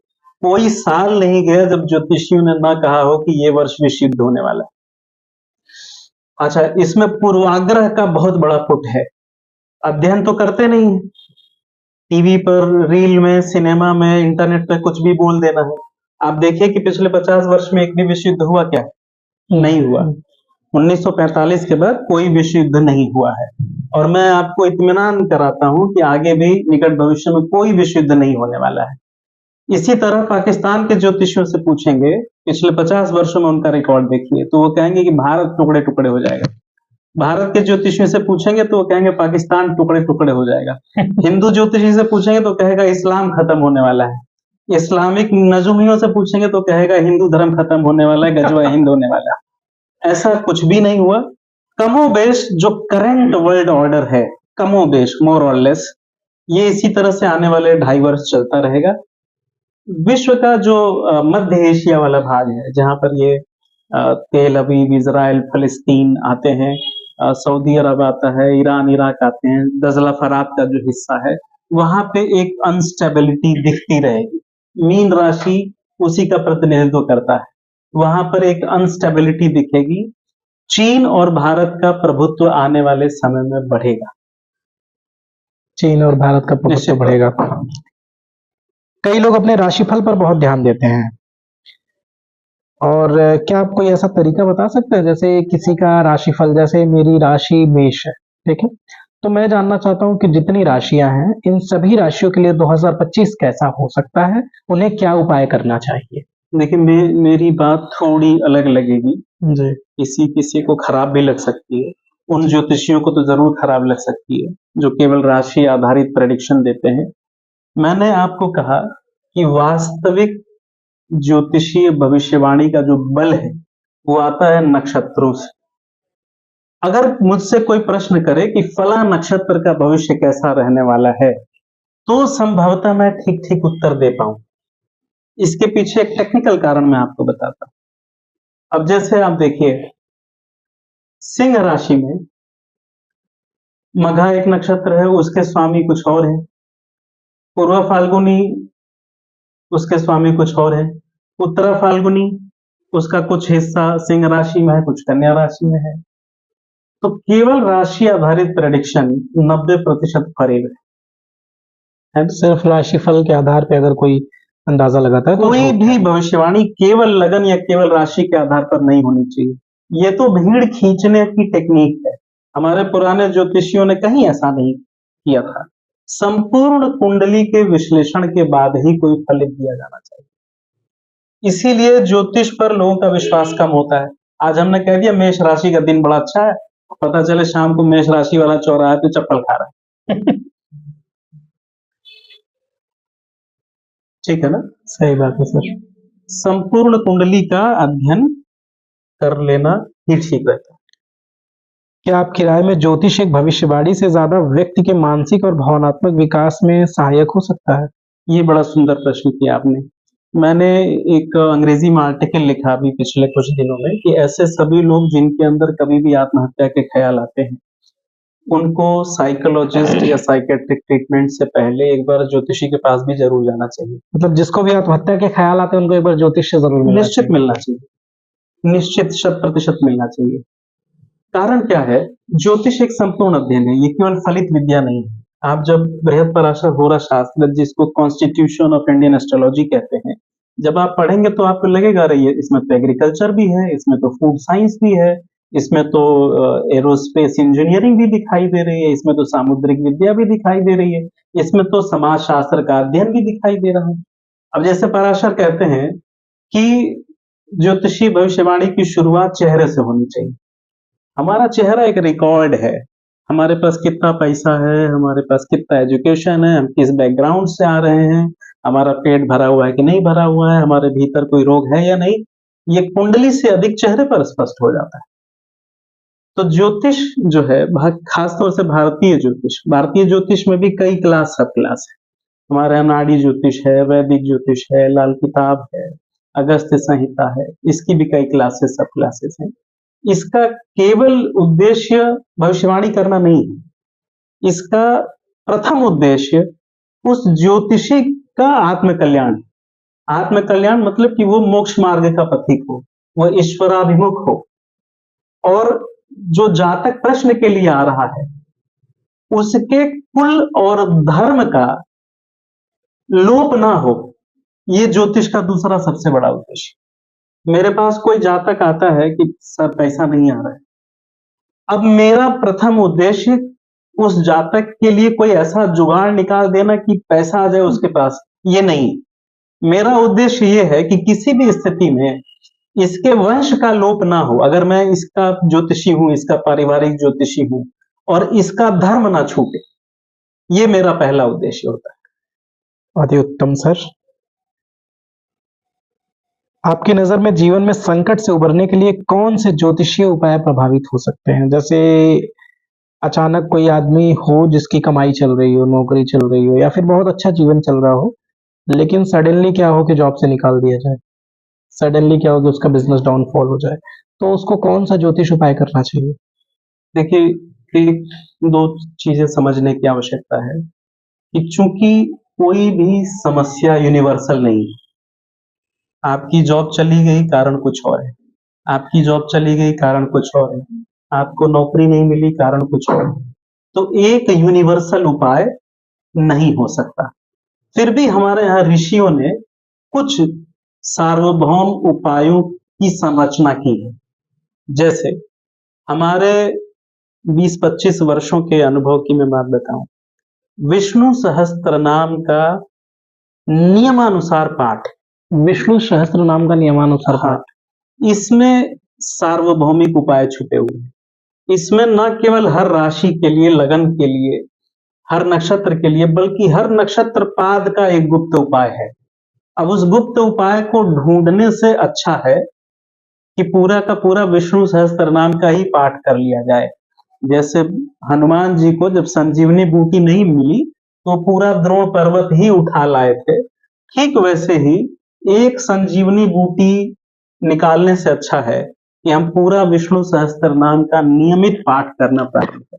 [SPEAKER 2] कोई साल नहीं गया जब ज्योतिषियों ने ना कहा हो कि ये वर्ष विश्व युद्ध होने वाला है। अच्छा, इसमें पूर्वाग्रह का बहुत बड़ा पुट है। अध्ययन तो करते नहीं है, टीवी पर, रील में, सिनेमा में, इंटरनेट पे कुछ भी बोल देना है। आप देखिए कि पिछले 50 वर्ष में एक भी विश्व युद्ध हुआ क्या? नहीं हुआ। 1945 के बाद कोई विश्व युद्ध नहीं हुआ है, और मैं आपको इत्मीनान कराता हूं कि आगे भी निकट भविष्य में कोई विश्व युद्ध नहीं होने वाला है। इसी तरह पाकिस्तान के ज्योतिषियों से पूछेंगे, पिछले 50 वर्षों में उनका रिकॉर्ड देखिए, तो वो कहेंगे कि भारत टुकड़े टुकड़े हो जाएगा। भारत के ज्योतिषियों से पूछेंगे तो वो कहेंगे पाकिस्तान टुकड़े टुकड़े हो जाएगा। हिंदू ज्योतिषी से पूछेंगे तो कहेगा इस्लाम खत्म होने वाला है। इस्लामिक नजुमियों से पूछेंगे तो कहेगा हिंदू धर्म खत्म होने वाला है, गजवा हिंद होने वाला है। ऐसा कुछ भी नहीं हुआ। कमोबेश जो करंट वर्ल्ड ऑर्डर है, कमोबेश, मोर और लेस, ये इसी तरह से आने वाले 2.5 वर्ष चलता रहेगा। विश्व का जो मध्य एशिया वाला भाग है, जहां पर ये तेल अवीव, इजराइल, फलस्तीन आते हैं, सऊदी अरब आता है, ईरान, इराक आते हैं, दजला फरात का जो हिस्सा है, वहां पे एक अनस्टेबिलिटी दिखती रहेगी। मीन राशि उसी का प्रतिनिधित्व करता है। वहां पर एक अनस्टेबिलिटी दिखेगी। चीन और भारत का प्रभुत्व आने वाले समय में बढ़ेगा।
[SPEAKER 1] चीन और भारत का प्रभुत्व
[SPEAKER 2] निश्चित
[SPEAKER 1] बढ़ेगा। कई लोग अपने राशिफल पर बहुत ध्यान देते हैं, और क्या आप कोई ऐसा तरीका बता सकते हैं, जैसे किसी का राशिफल, जैसे मेरी राशि मेष है, ठीक है, तो मैं जानना चाहता हूँ कि जितनी राशियां हैं, इन सभी राशियों के लिए 2025 कैसा हो सकता है, उन्हें क्या उपाय करना चाहिए?
[SPEAKER 2] देखिए, मेरी बात थोड़ी अलग लगेगी,
[SPEAKER 1] जी।
[SPEAKER 2] किसी किसी को खराब भी लग सकती है। उन ज्योतिषियों को तो जरूर खराब लग सकती है जो केवल राशि आधारित प्रेडिक्शन देते हैं। मैंने आपको कहा कि वास्तविक ज्योतिषीय भविष्यवाणी का जो बल है वो आता है नक्षत्रों से। अगर मुझसे कोई प्रश्न करे कि फला नक्षत्र का भविष्य कैसा रहने वाला है, तो संभवतः मैं ठीक ठीक उत्तर दे पाऊं। इसके पीछे एक टेक्निकल कारण मैं आपको बताता हूं। अब जैसे आप देखिए, सिंह राशि में मघा एक नक्षत्र है, उसके स्वामी कुछ और है। पूर्व फाल्गुनी उसके स्वामी कुछ और है। उत्तरा फाल्गुनी उसका कुछ हिस्सा सिंह राशि में है, कुछ कन्या राशि में है। तो केवल राशि आधारित प्रेडिक्शन 90% फरेब है।
[SPEAKER 1] सिर्फ राशिफल के आधार पे अगर कोई अंदाजा लगाता है तो
[SPEAKER 2] कोई
[SPEAKER 1] झूठ
[SPEAKER 2] भी
[SPEAKER 1] है।
[SPEAKER 2] भविष्यवाणी केवल लगन या केवल राशि के आधार पर नहीं होनी चाहिए। ये तो भीड़ खींचने की टेक्निक है। हमारे पुराने ज्योतिषियों ने कहीं ऐसा नहीं किया था। संपूर्ण कुंडली के विश्लेषण के बाद ही कोई फलित दिया जाना चाहिए। इसीलिए ज्योतिष पर लोगों का विश्वास कम होता है। आज हमने कह दिया मेष राशि का दिन बड़ा अच्छा है, पता चले शाम को मेष राशि वाला चौराहे पे चप्पल खा रहा है। ठीक है ना?
[SPEAKER 1] सही बात है सर।
[SPEAKER 2] संपूर्ण कुंडली का अध्ययन कर लेना ही ठीक रहता है।
[SPEAKER 1] क्या आपकी राय में ज्योतिष एक भविष्यवाणी से ज्यादा व्यक्ति के मानसिक और भावनात्मक विकास में सहायक हो सकता है?
[SPEAKER 2] ये बड़ा सुंदर प्रश्न किया आपने। मैंने एक अंग्रेजी में आर्टिकल लिखा अभी पिछले कुछ दिनों में कि ऐसे सभी लोग जिनके अंदर कभी भी आत्महत्या के ख्याल आते हैं, उनको साइकोलॉजिस्ट या साइकेट्रिक ट्रीटमेंट से पहले एक बार ज्योतिषी के पास भी जरूर जाना चाहिए।
[SPEAKER 1] मतलब जिसको भी आत्महत्या के ख्याल आते हैं उनको एक बार ज्योतिष से जरूर मिलना
[SPEAKER 2] निश्चित
[SPEAKER 1] चाहिए।
[SPEAKER 2] मिलना चाहिए, निश्चित 100% मिलना चाहिए। कारण क्या है? ज्योतिष एक संपूर्ण अध्ययन है, ये केवल फलित विद्या नहीं है। आप जब बृहत्पराशर होरा शास्त्र, जिसको कॉन्स्टिट्यूशन ऑफ इंडियन एस्ट्रोलॉजी कहते हैं, जब आप पढ़ेंगे तो आपको लगेगा रही है इसमें तो एग्रीकल्चर भी है, इसमें तो फूड साइंस भी है, इसमें तो एरोस्पेस इंजीनियरिंग भी दिखाई दे रही है, इसमें तो सामुद्रिक विद्या भी दिखाई दे रही है, इसमें तो समाज शास्त्र का अध्ययन भी दिखाई दे रहा है। अब जैसे पराशर कहते हैं कि ज्योतिषी भविष्यवाणी की शुरुआत चेहरे से होनी चाहिए। हमारा चेहरा एक रिकॉर्ड है। हमारे पास कितना पैसा है, हमारे पास कितना एजुकेशन है, हम किस बैकग्राउंड से आ रहे हैं, हमारा पेट भरा हुआ है कि नहीं भरा हुआ है, हमारे भीतर कोई रोग है या नहीं, ये कुंडली से अधिक चेहरे पर स्पष्ट हो जाता है। तो ज्योतिष जो है, खासतौर से भारतीय ज्योतिष में भी कई क्लास सब क्लास है। हमारे यहाँ नाड़ी ज्योतिष है, वैदिक ज्योतिष है, लाल किताब है, अगस्त्य संहिता है, इसकी भी कई क्लासेस सब क्लासेस हैं। इसका केवल उद्देश्य भविष्यवाणी करना नहीं है। इसका प्रथम उद्देश्य उस ज्योतिषी का आत्मकल्याण। आत्मकल्याण मतलब कि वो मोक्ष मार्ग का पथिक हो, वह ईश्वराभिमुख हो, और जो जातक प्रश्न के लिए आ रहा है उसके कुल और धर्म का लोप ना हो। ये ज्योतिष का दूसरा सबसे बड़ा उद्देश्य। मेरे पास कोई जातक आता है कि सर पैसा नहीं आ रहा है, अब मेरा प्रथम उद्देश्य उस जातक के लिए कोई ऐसा जुगाड़ निकाल देना कि पैसा आ जाए उसके पास, ये नहीं। मेरा उद्देश्य ये है कि किसी भी स्थिति में इसके वंश का लोप ना हो। अगर मैं इसका ज्योतिषी हूं, इसका पारिवारिक ज्योतिषी हूं, और इसका धर्म ना छूटे, ये मेरा पहला उद्देश्य होता है।
[SPEAKER 1] अति उत्तम सर। आपकी नजर में जीवन में संकट से उबरने के लिए कौन से ज्योतिषीय उपाय प्रभावित हो सकते हैं? जैसे अचानक कोई आदमी हो जिसकी कमाई चल रही हो, नौकरी चल रही हो, या फिर बहुत अच्छा जीवन चल रहा हो, लेकिन सडनली क्या हो कि जॉब से निकाल दिया जाए, सडनली क्या हो कि उसका बिजनेस डाउनफॉल हो जाए, तो उसको कौन सा ज्योतिष उपाय करना चाहिए?
[SPEAKER 2] देखिए, एक दो चीजें समझने की आवश्यकता है कि चूंकि कोई भी समस्या यूनिवर्सल नहीं है। आपकी जॉब चली गई, कारण कुछ और है। आपकी जॉब चली गई, कारण कुछ और है। आपको नौकरी नहीं मिली, कारण कुछ और है। तो एक यूनिवर्सल उपाय नहीं हो सकता। फिर भी हमारे यहाँ ऋषियों ने कुछ सार्वभौम उपायों की संरचना की है। जैसे हमारे 20-25 वर्षों के अनुभव की मैं बात बताऊं, विष्णु सहस्त्र नाम का नियमानुसार पाठ।
[SPEAKER 1] विष्णु सहस्त्र नाम का नियमानुसार
[SPEAKER 2] हाँ,
[SPEAKER 1] पाठ।
[SPEAKER 2] इसमें सार्वभौमिक उपाय छुपे हुए हैं। इसमें न केवल हर राशि के लिए, लगन के लिए, हर नक्षत्र के लिए, बल्कि हर नक्षत्र पाद का एक गुप्त उपाय है। अब उस गुप्त उपाय को ढूंढने से अच्छा है कि पूरा का पूरा विष्णु सहस्त्र नाम का ही पाठ कर लिया जाए। जैसे हनुमान जी को जब संजीवनी बूटी नहीं मिली तो पूरा द्रोण पर्वत ही उठा लाए थे, ठीक वैसे ही एक संजीवनी बूटी निकालने से अच्छा है कि हम पूरा विष्णु सहस्त्र नाम का नियमित पाठ करना प्रारंभ करें।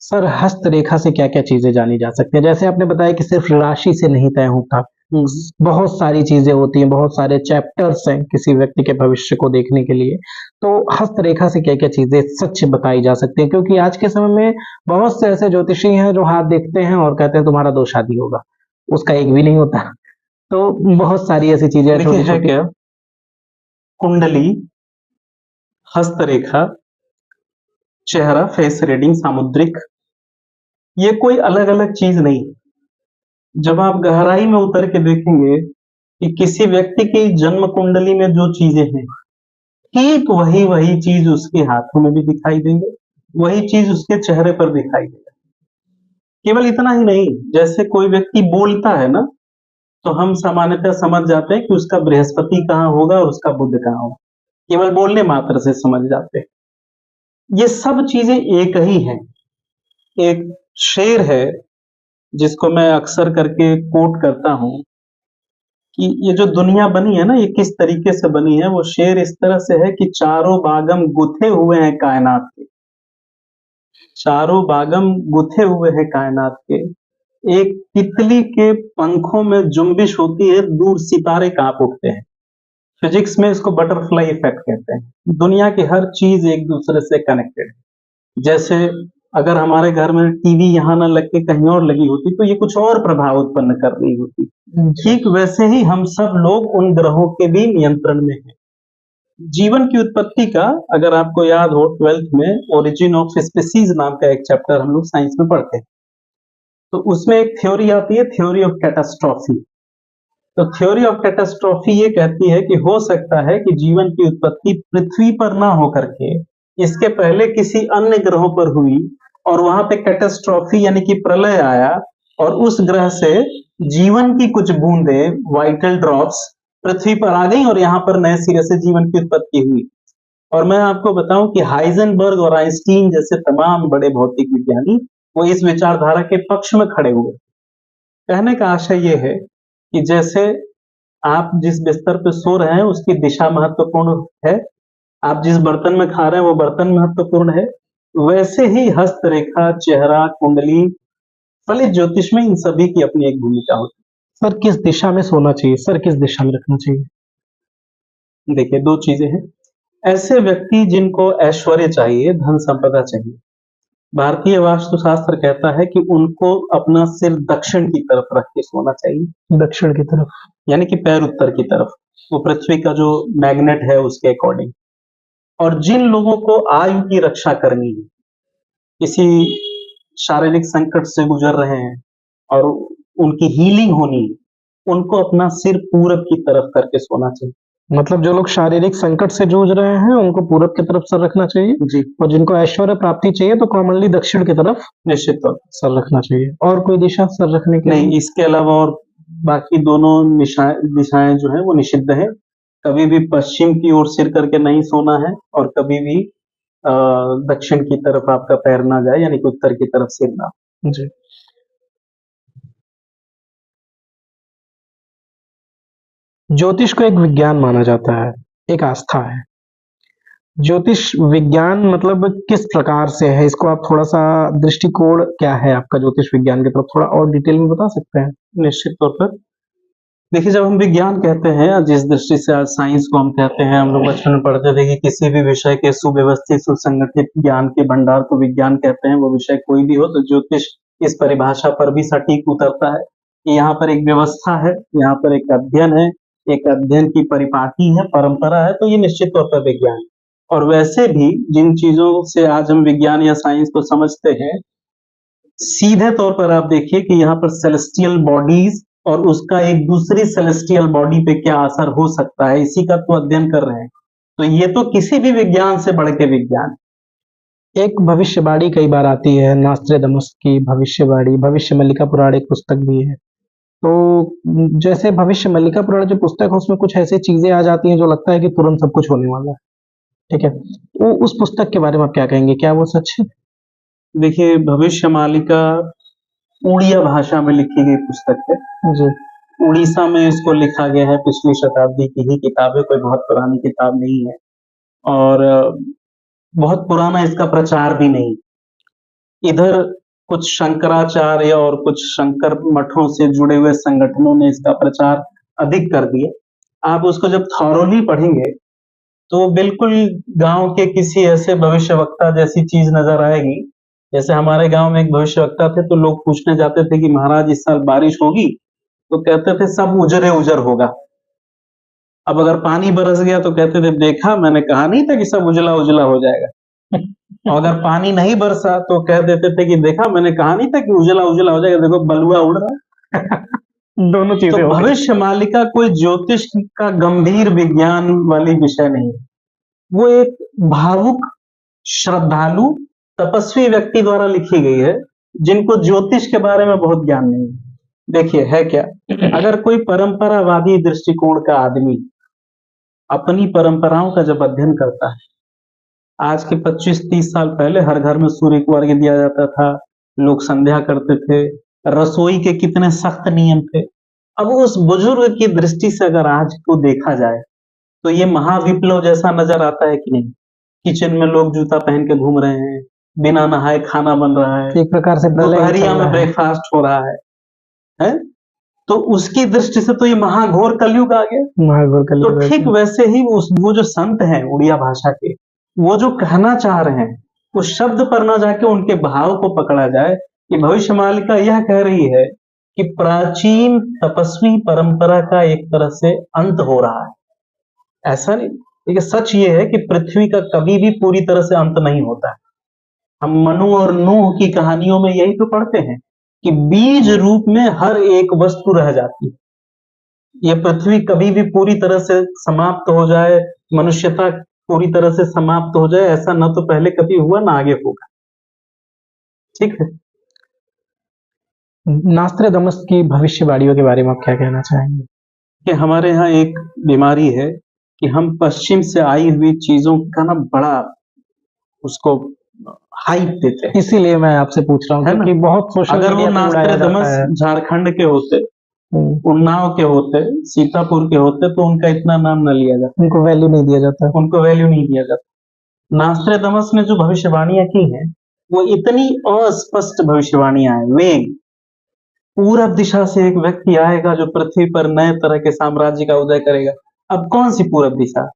[SPEAKER 1] सर, हस्तरेखा से क्या क्या चीजें जानी जा सकती है? जैसे आपने बताया कि सिर्फ राशि से नहीं तय होता, बहुत सारी चीजें होती हैं, बहुत सारे चैप्टर्स हैं किसी व्यक्ति के भविष्य को देखने के लिए। तो हस्तरेखा से क्या क्या चीजें सच बताई जा सकती है? क्योंकि आज के समय में बहुत से ऐसे ज्योतिषी हैं जो हाथ देखते हैं और कहते हैं तुम्हारा 2 शादी होगा, उसका एक भी नहीं होता। तो बहुत सारी ऐसी चीजें
[SPEAKER 2] देखिए,
[SPEAKER 1] छोटी
[SPEAKER 2] है
[SPEAKER 1] छोटी।
[SPEAKER 2] क्या, कुंडली, हस्तरेखा, चेहरा, फेस रीडिंग, सामुद्रिक, ये कोई अलग अलग चीज नहीं। जब आप गहराई में उतर के देखेंगे कि किसी व्यक्ति की जन्म कुंडली में जो चीजें हैं, ठीक वही वही चीज उसके हाथों में भी दिखाई देंगे, वही चीज उसके चेहरे पर दिखाई देगा। केवल इतना ही नहीं, जैसे कोई व्यक्ति बोलता है ना, तो हम सामान्यतः समझ जाते हैं कि उसका बृहस्पति कहाँ होगा और उसका बुध कहाँ होगा, केवल बोलने मात्र से समझ जाते हैं। ये सब चीजें एक ही हैं। एक शेर है जिसको मैं अक्सर करके कोट करता हूं कि ये जो दुनिया बनी है ना, ये किस तरीके से बनी है। वो शेर इस तरह से है कि चारों बागम गुथे हुए हैं कायनात के, चारों बागम गुथे हुए हैं कायनात के। एक तितली के पंखों में जुम्बिश होती है, दूर सितारे कांप उठते हैं। फिजिक्स में इसको बटरफ्लाई इफेक्ट कहते हैं। दुनिया की हर चीज एक दूसरे से कनेक्टेड है। जैसे अगर हमारे घर में टीवी यहाँ ना लग के कहीं और लगी होती तो ये कुछ और प्रभाव उत्पन्न कर रही होती। ठीक वैसे ही हम सब लोग उन ग्रहों के भी नियंत्रण में हैं। जीवन की उत्पत्ति का अगर आपको याद हो, 12th में ओरिजिन ऑफ स्पीसीज नाम का एक चैप्टर हम लोग साइंस में पढ़ते हैं, तो उसमें एक थ्योरी आती है, थ्योरी ऑफ कैटास्ट्रॉफी। तो थ्योरी ऑफ कैटास्ट्रॉफी ये कहती है कि हो सकता है कि जीवन की उत्पत्ति पृथ्वी पर ना होकर के इसके पहले किसी अन्य ग्रहों पर हुई, और वहां पे कैटास्ट्रॉफी यानी कि प्रलय आया, और उस ग्रह से जीवन की कुछ बूंदें, वाइटल ड्रॉप्स, पृथ्वी पर आ गई और यहाँ पर नए सिरे से जीवन की उत्पत्ति हुई। और मैं आपको बताऊं कि हाइजेनबर्ग और आइंस्टीन जैसे तमाम बड़े भौतिक विज्ञानी वो इस विचारधारा के पक्ष में खड़े हुए। कहने का आशय ये है कि जैसे आप जिस बिस्तर पे सो रहे हैं उसकी दिशा महत्वपूर्ण है, आप जिस बर्तन में खा रहे हैं वो बर्तन महत्वपूर्ण है, वैसे ही हस्तरेखा, चेहरा, कुंडली, फलित ज्योतिष में इन सभी की अपनी एक भूमिका होती
[SPEAKER 1] सर, किस दिशा में सोना चाहिए? सर, किस दिशा में रखना चाहिए?
[SPEAKER 2] है। देखिए, दो चीजें हैं। ऐसे व्यक्ति जिनको ऐश्वर्य चाहिए, धन संपदा चाहिए, भारतीय वास्तुशास्त्र कहता है कि उनको अपना सिर दक्षिण की तरफ रख के सोना चाहिए।
[SPEAKER 1] दक्षिण की तरफ।
[SPEAKER 2] यानी कि पैर उत्तर की तरफ, वो पृथ्वी का जो मैग्नेट है उसके अकॉर्डिंग। और जिन लोगों को आयु की रक्षा करनी है, किसी शारीरिक संकट से गुजर रहे हैं और उनकी हीलिंग होनी है, उनको अपना सिर पूरब की तरफ करके सोना चाहिए।
[SPEAKER 1] मतलब जो लोग शारीरिक संकट से जूझ रहे हैं उनको पूरब की तरफ सर रखना चाहिए,
[SPEAKER 2] जी,
[SPEAKER 1] और जिनको ऐश्वर्य प्राप्ति चाहिए तो कॉमनली दक्षिण की तरफ
[SPEAKER 2] निश्चित तौर पर।
[SPEAKER 1] सर रखना चाहिए। और कोई दिशा सर रखने के
[SPEAKER 2] नहीं,
[SPEAKER 1] लिए?
[SPEAKER 2] इसके अलावा और बाकी दोनों दिशाएं जो है वो निषिद्ध है। कभी भी पश्चिम की ओर सिर करके नहीं सोना है, और कभी भी दक्षिण की तरफ आपका पैर ना जाए, यानी कि उत्तर की तरफ सिर ना।
[SPEAKER 1] जी। ज्योतिष को एक विज्ञान माना जाता है, एक आस्था है। ज्योतिष विज्ञान मतलब किस प्रकार से है? इसको आप थोड़ा-सा दृष्टिकोण क्या है आपका ज्योतिष विज्ञान की तरफ थोड़ा और डिटेल में बता सकते हैं?
[SPEAKER 2] निश्चित तौर पर देखिए, जब हम विज्ञान कहते हैं, जिस दृष्टि से आज साइंस को हम कहते हैं, हम लोग बचपन में पढ़ते थे कि किसी भी विषय के सुव्यवस्थित, सुसंगठित ज्ञान के भंडार को विज्ञान कहते हैं। वो विषय कोई भी हो, तो ज्योतिष इस परिभाषा पर भी सटीक उतरता है कि यहाँ पर एक व्यवस्था है, यहाँ पर एक अध्ययन है, एक अध्ययन की परिपाटी है, परंपरा है, तो ये निश्चित तौर पर विज्ञान है। और वैसे भी जिन चीजों से आज हम विज्ञान या साइंस को समझते हैं, सीधे तौर पर आप देखिए कि यहाँ पर सेलेस्टियल बॉडीज और उसका एक दूसरी सेलेस्टियल बॉडी पे क्या असर हो सकता है, इसी का तो अध्ययन कर रहे हैं। तो ये तो किसी भी विज्ञान से बढ़ के विज्ञान।
[SPEAKER 1] एक भविष्यवाणी कई बार आती है, नास्ट्रेडमस की भविष्यवाणी, भविष्य मल्लिका पुराण एक पुस्तक भी है। तो जैसे भविष्य मल्लिका पुराण जो पुस्तक है उसमें कुछ ऐसी चीजें आ जाती हैं जो लगता है कि तुरंत सब कुछ होने वाला है। ठीक है, वो उस पुस्तक के बारे में आप क्या कहेंगे? क्या वो सच है?
[SPEAKER 2] देखिए, भविष्य मालिका उड़िया भाषा में लिखी गई पुस्तक है।
[SPEAKER 1] जी।
[SPEAKER 2] उड़ीसा में इसको लिखा गया है, पिछली शताब्दी की ही किताब है, कोई बहुत पुरानी किताब नहीं है और बहुत पुराना इसका प्रचार भी नहीं। इधर कुछ शंकराचार्य और कुछ शंकर मठों से जुड़े हुए संगठनों ने इसका प्रचार अधिक कर दिया। आप उसको जब थॉरोली पढ़ेंगे तो बिल्कुल गांव के किसी ऐसे भविष्यवक्ता जैसी चीज नजर आएगी। जैसे हमारे गांव में एक भविष्यवक्ता थे, तो लोग पूछने जाते थे कि महाराज इस साल बारिश होगी, तो कहते थे सब उजरे उजर होगा। अब अगर पानी बरस गया तो कहते थे देखा, मैंने कहा नहीं था कि सब उजला उजला हो जाएगा। और अगर पानी नहीं बरसा तो कह देते थे कि देखा, मैंने कहा नहीं था कि उजला उजला हो जाएगा, देखो बलुआ उड़ रहा है।
[SPEAKER 1] दोनों चीजें
[SPEAKER 2] तो
[SPEAKER 1] हो गई।
[SPEAKER 2] भविष्य मालिका कोई ज्योतिष का गंभीर विज्ञान वाली विषय नहीं है। वो एक भावुक, श्रद्धालु, तपस्वी व्यक्ति द्वारा लिखी गई है, जिनको ज्योतिष के बारे में बहुत ज्ञान नहीं है। देखिए है क्या, अगर कोई परंपरावादी दृष्टिकोण का आदमी अपनी परंपराओं का जब अध्ययन करता है, आज के 25-30 साल पहले हर घर में सूर्य को अर्घ्य दिया जाता था, लोग संध्या करते थे, रसोई के कितने सख्त नियम थे। अब उस बुजुर्ग की दृष्टि से अगर आज को देखा जाए तो ये महाविप्लव जैसा नजर आता है कि नहीं? किचन में लोग जूता पहन के घूम रहे हैं, बिना नहाए खाना बन रहा है,
[SPEAKER 1] एक प्रकार से प्रलय ही
[SPEAKER 2] दोपहरिया
[SPEAKER 1] चल
[SPEAKER 2] में
[SPEAKER 1] रहा है।
[SPEAKER 2] ब्रेकफास्ट हो रहा है? तो उसकी दृष्टि से तो ये महाघोर कलयुग आ गया।
[SPEAKER 1] महागौर
[SPEAKER 2] तो
[SPEAKER 1] कलयुग
[SPEAKER 2] ठीक
[SPEAKER 1] है।
[SPEAKER 2] वैसे ही वो जो संत हैं उड़िया भाषा के, वो जो कहना चाह रहे हैं, उस शब्द पर ना जाके उनके भाव को पकड़ा जाए कि भविष्य मालिका यह कह रही है कि प्राचीन तपस्वी परंपरा का एक तरह से अंत हो रहा है। ऐसा नहीं, देखिए सच ये है कि पृथ्वी का कभी भी पूरी तरह से अंत नहीं होता है। हम मनु और नूह की कहानियों में यही तो पढ़ते हैं कि बीज रूप में हर एक वस्तु रह जाती है। ये पृथ्वी कभी भी पूरी तरह से समाप्त हो जाए, मनुष्यता पूरी तरह से समाप्त हो जाए, ऐसा न तो पहले कभी हुआ ना आगे होगा। ठीक है।
[SPEAKER 1] नास्ट्रेडमस की भविष्यवाणियों के बारे में आप क्या कहना चाहेंगे?
[SPEAKER 2] कि हमारे यहाँ एक बीमारी है कि हम पश्चिम से आई हुई चीजों का ना बड़ा उसको हाइप देते हैं।
[SPEAKER 1] इसीलिए मैं आपसे पूछ रहा हूँ
[SPEAKER 2] है ना?
[SPEAKER 1] क्योंकि बहुत सोशल
[SPEAKER 2] अगर वो
[SPEAKER 1] मीडिया पे उड़ाया जाता
[SPEAKER 2] नास्ट्रेडमस
[SPEAKER 1] है।
[SPEAKER 2] झारखंड के होते,
[SPEAKER 1] हम्म,
[SPEAKER 2] उन्नाव के होते, सीतापुर के होते, तो उनका इतना नाम न लिया जाता,
[SPEAKER 1] उनको वैल्यू नहीं दिया जाता।
[SPEAKER 2] उनको वैल्यू नहीं दिया जाता। नास्ट्रेडमस ने जो भविष्यवाणियां की हैं, वो इतनी अस्पष्ट भविष्यवाणियां हैं, वेग। पूरब दिशा से एक व्यक्ति आएगा जो पृथ्वी पर नए तरह के साम्राज्य का उदय करेगा। अब कौन सी पूरब दिशा?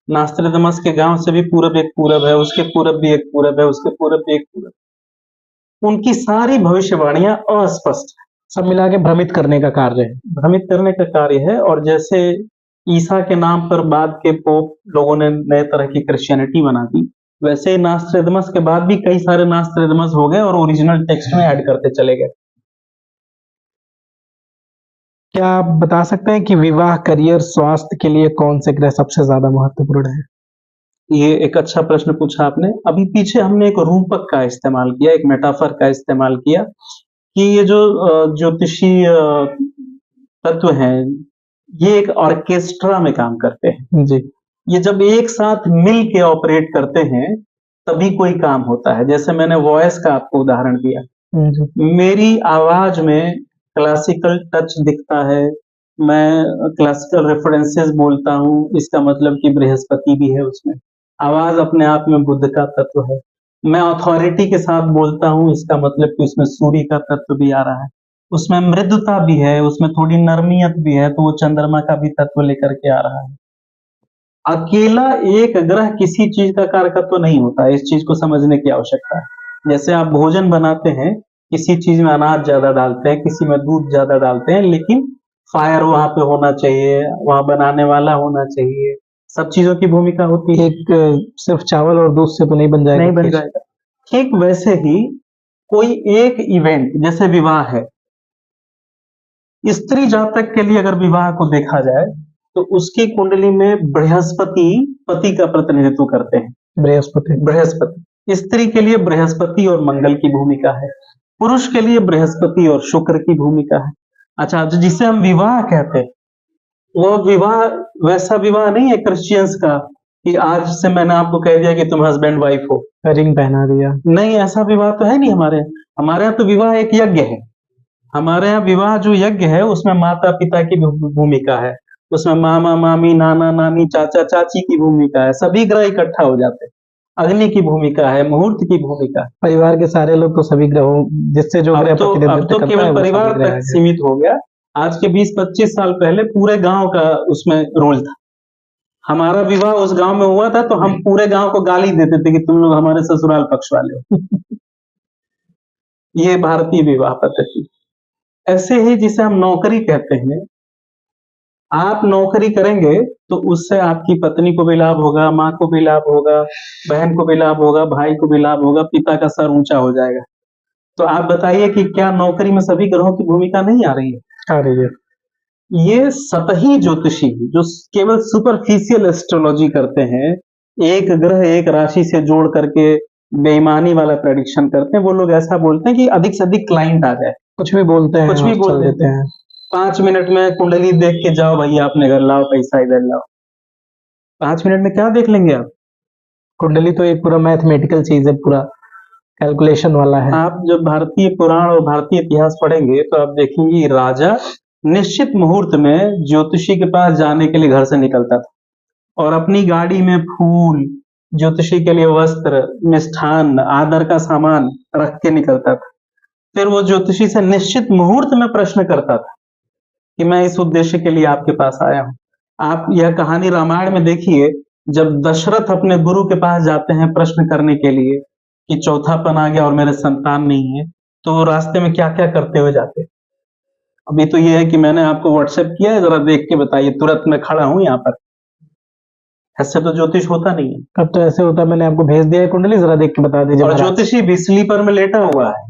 [SPEAKER 2] नास्ट्रेडमस के गांव से भी पूरब एक पूरब है, उसके पूरब भी एक पूरब है, उसके पूरब भी एक पूरब। उनकी सारी भविष्यवाणियां अस्पष्ट है,
[SPEAKER 1] सब मिला के भ्रमित करने का कार्य है।
[SPEAKER 2] भ्रमित करने का कार्य है। और जैसे ईसा के नाम पर बाद के पोप लोगों ने नए तरह की क्रिश्चियनिटी बना दी, वैसे ही नास्ट्रेडमस के बाद भी कई सारे नास्ट्रेडमस हो गए और ओरिजिनल टेक्स्ट में ऐड करते चले गए।
[SPEAKER 1] क्या आप बता सकते हैं कि विवाह, करियर, स्वास्थ्य के लिए कौन से ग्रह सबसे ज्यादा महत्वपूर्ण है?
[SPEAKER 2] ये एक अच्छा प्रश्न पूछा आपने। अभी पीछे हमने एक रूपक का इस्तेमाल किया, एक मेटाफर का इस्तेमाल किया कि ये जो ज्योतिषी तत्व हैं, ये एक ऑर्केस्ट्रा में काम करते हैं।
[SPEAKER 1] जी।
[SPEAKER 2] ये जब एक साथ मिल के ऑपरेट करते हैं तभी कोई काम होता है। जैसे मैंने वॉइस का आपको उदाहरण दिया,
[SPEAKER 1] जी।
[SPEAKER 2] मेरी आवाज में क्लासिकल टच दिखता है, मैं क्लासिकल रेफरेंसेस बोलता हूँ, इसका मतलब कि बृहस्पति भी है उसमें। आवाज अपने आप में बुद्ध का तत्व है। मैं अथॉरिटी के साथ बोलता हूँ, इसका मतलब कि उसमें सूर्य का तत्व भी आ रहा है, उसमें मृदुता भी है, उसमें थोड़ी नरमियत भी है, तो वो चंद्रमा का भी तत्व लेकर के आ रहा है। अकेला एक ग्रह किसी चीज का कारकत्व नहीं होता, इस चीज को समझने की आवश्यकता है। जैसे आप भोजन बनाते हैं, किसी चीज में अनाज ज्यादा डालते हैं, किसी में दूध ज्यादा डालते हैं, लेकिन फायर वहां पे होना चाहिए, वहां बनाने वाला होना चाहिए, सब चीजों की भूमिका होती है।
[SPEAKER 1] एक सिर्फ चावल और दूध से तो नहीं बन जाएगा
[SPEAKER 2] नहीं बन
[SPEAKER 1] खीर।
[SPEAKER 2] जाएगा। ठीक वैसे ही कोई एक इवेंट जैसे विवाह है, स्त्री जातक के लिए अगर विवाह को देखा जाए तो उसकी कुंडली में बृहस्पति पति का प्रतिनिधित्व करते हैं। बृहस्पति स्त्री के लिए बृहस्पति और मंगल की भूमिका है, पुरुष के लिए बृहस्पति और शुक्र की भूमिका है। अच्छा, जिसे हम विवाह कहते हैं, वो विवाह वैसा विवाह नहीं है क्रिश्चियंस का कि आज से मैंने आपको कह दिया कि तुम हस्बैंड वाइफ हो,
[SPEAKER 1] रिंग पहना दिया।
[SPEAKER 2] नहीं, ऐसा विवाह तो है नहीं हमारे यहाँ। हमारे यहाँ तो विवाह एक यज्ञ है। हमारे यहाँ विवाह जो यज्ञ है उसमें माता पिता की भूमिका है, उसमें मामा मामी नाना नानी चाचा चाची की भूमिका है, सभी ग्रह इकट्ठा हो जाते हैं, अग्नि की भूमिका है, मुहूर्त की भूमिका है।
[SPEAKER 1] परिवार के सारे लोग तो सभी ग्रहों जिससे जो ग्रह
[SPEAKER 2] अब तो
[SPEAKER 1] प्रतिनिधित्व करता है
[SPEAKER 2] केवल
[SPEAKER 1] वो
[SPEAKER 2] परिवार
[SPEAKER 1] सभी ग्रह
[SPEAKER 2] तक
[SPEAKER 1] हैं।
[SPEAKER 2] सीमित हो गया। आज के 20-25 साल पहले पूरे गांव का उसमें रोल था। हमारा विवाह उस गांव में हुआ था तो हम पूरे गांव को गाली देते थे कि तुम लोग हमारे ससुराल पक्ष वाले हो। ये भारतीय विवाह पद्धति। ऐसे ही जिसे हम नौकरी कहते हैं, आप नौकरी करेंगे तो उससे आपकी पत्नी को भी लाभ होगा, माँ को भी लाभ होगा, बहन को भी लाभ होगा, भाई को भी लाभ होगा, पिता का सर ऊंचा हो जाएगा। तो आप बताइए कि क्या नौकरी में सभी ग्रहों की भूमिका नहीं आ रही है?
[SPEAKER 1] आ रही है।
[SPEAKER 2] ये सतही ज्योतिषी जो केवल सुपरफिशियल एस्ट्रोलॉजी करते हैं, एक ग्रह एक राशि से जोड़ करके बेईमानी वाला प्रेडिक्शन करते हैं, वो लोग ऐसा बोलते हैं कि अधिक से अधिक क्लाइंट आ जाए,
[SPEAKER 1] कुछ भी बोलते हैं,
[SPEAKER 2] कुछ भी
[SPEAKER 1] और
[SPEAKER 2] बोल
[SPEAKER 1] चल
[SPEAKER 2] देते
[SPEAKER 1] देते हैं।
[SPEAKER 2] 5 मिनट में कुंडली देख के जाओ भैया अपने घर लाओ, पैसा इधर लाओ। 5 मिनट में क्या देख लेंगे आप?
[SPEAKER 1] कुंडली तो एक पूरा मैथमेटिकल चीज है, पूरा कैलकुलेशन वाला है।
[SPEAKER 2] आप जब भारतीय पुराण और भारतीय इतिहास पढ़ेंगे तो आप देखेंगे राजा निश्चित मुहूर्त में ज्योतिषी के पास जाने के लिए घर से निकलता था और अपनी गाड़ी में फूल, ज्योतिषी के लिए वस्त्र, मिष्ठान, आदर का सामान रख के निकलता था। फिर वो ज्योतिषी से निश्चित मुहूर्त में प्रश्न करता था कि मैं इस उद्देश्य के लिए आपके पास आया हूं। आप यह कहानी रामायण में देखिए, जब दशरथ अपने गुरु के पास जाते हैं प्रश्न करने के लिए कि चौथापन आ गया और मेरे संतान नहीं है, तो वो रास्ते में क्या क्या करते हुए जाते। अभी तो ये है कि मैंने आपको व्हाट्सएप किया है, जरा देख के बताइए, तुरंत मैं खड़ा हूं यहाँ पर। ऐसे तो ज्योतिष होता नहीं है।
[SPEAKER 1] अब तो ऐसे होता, मैंने आपको भेज दिया है कुंडली, जरा देख के बता दीजिए
[SPEAKER 2] और
[SPEAKER 1] महाराज।
[SPEAKER 2] ज्योतिषी भी स्लीपर में लेटा हुआ है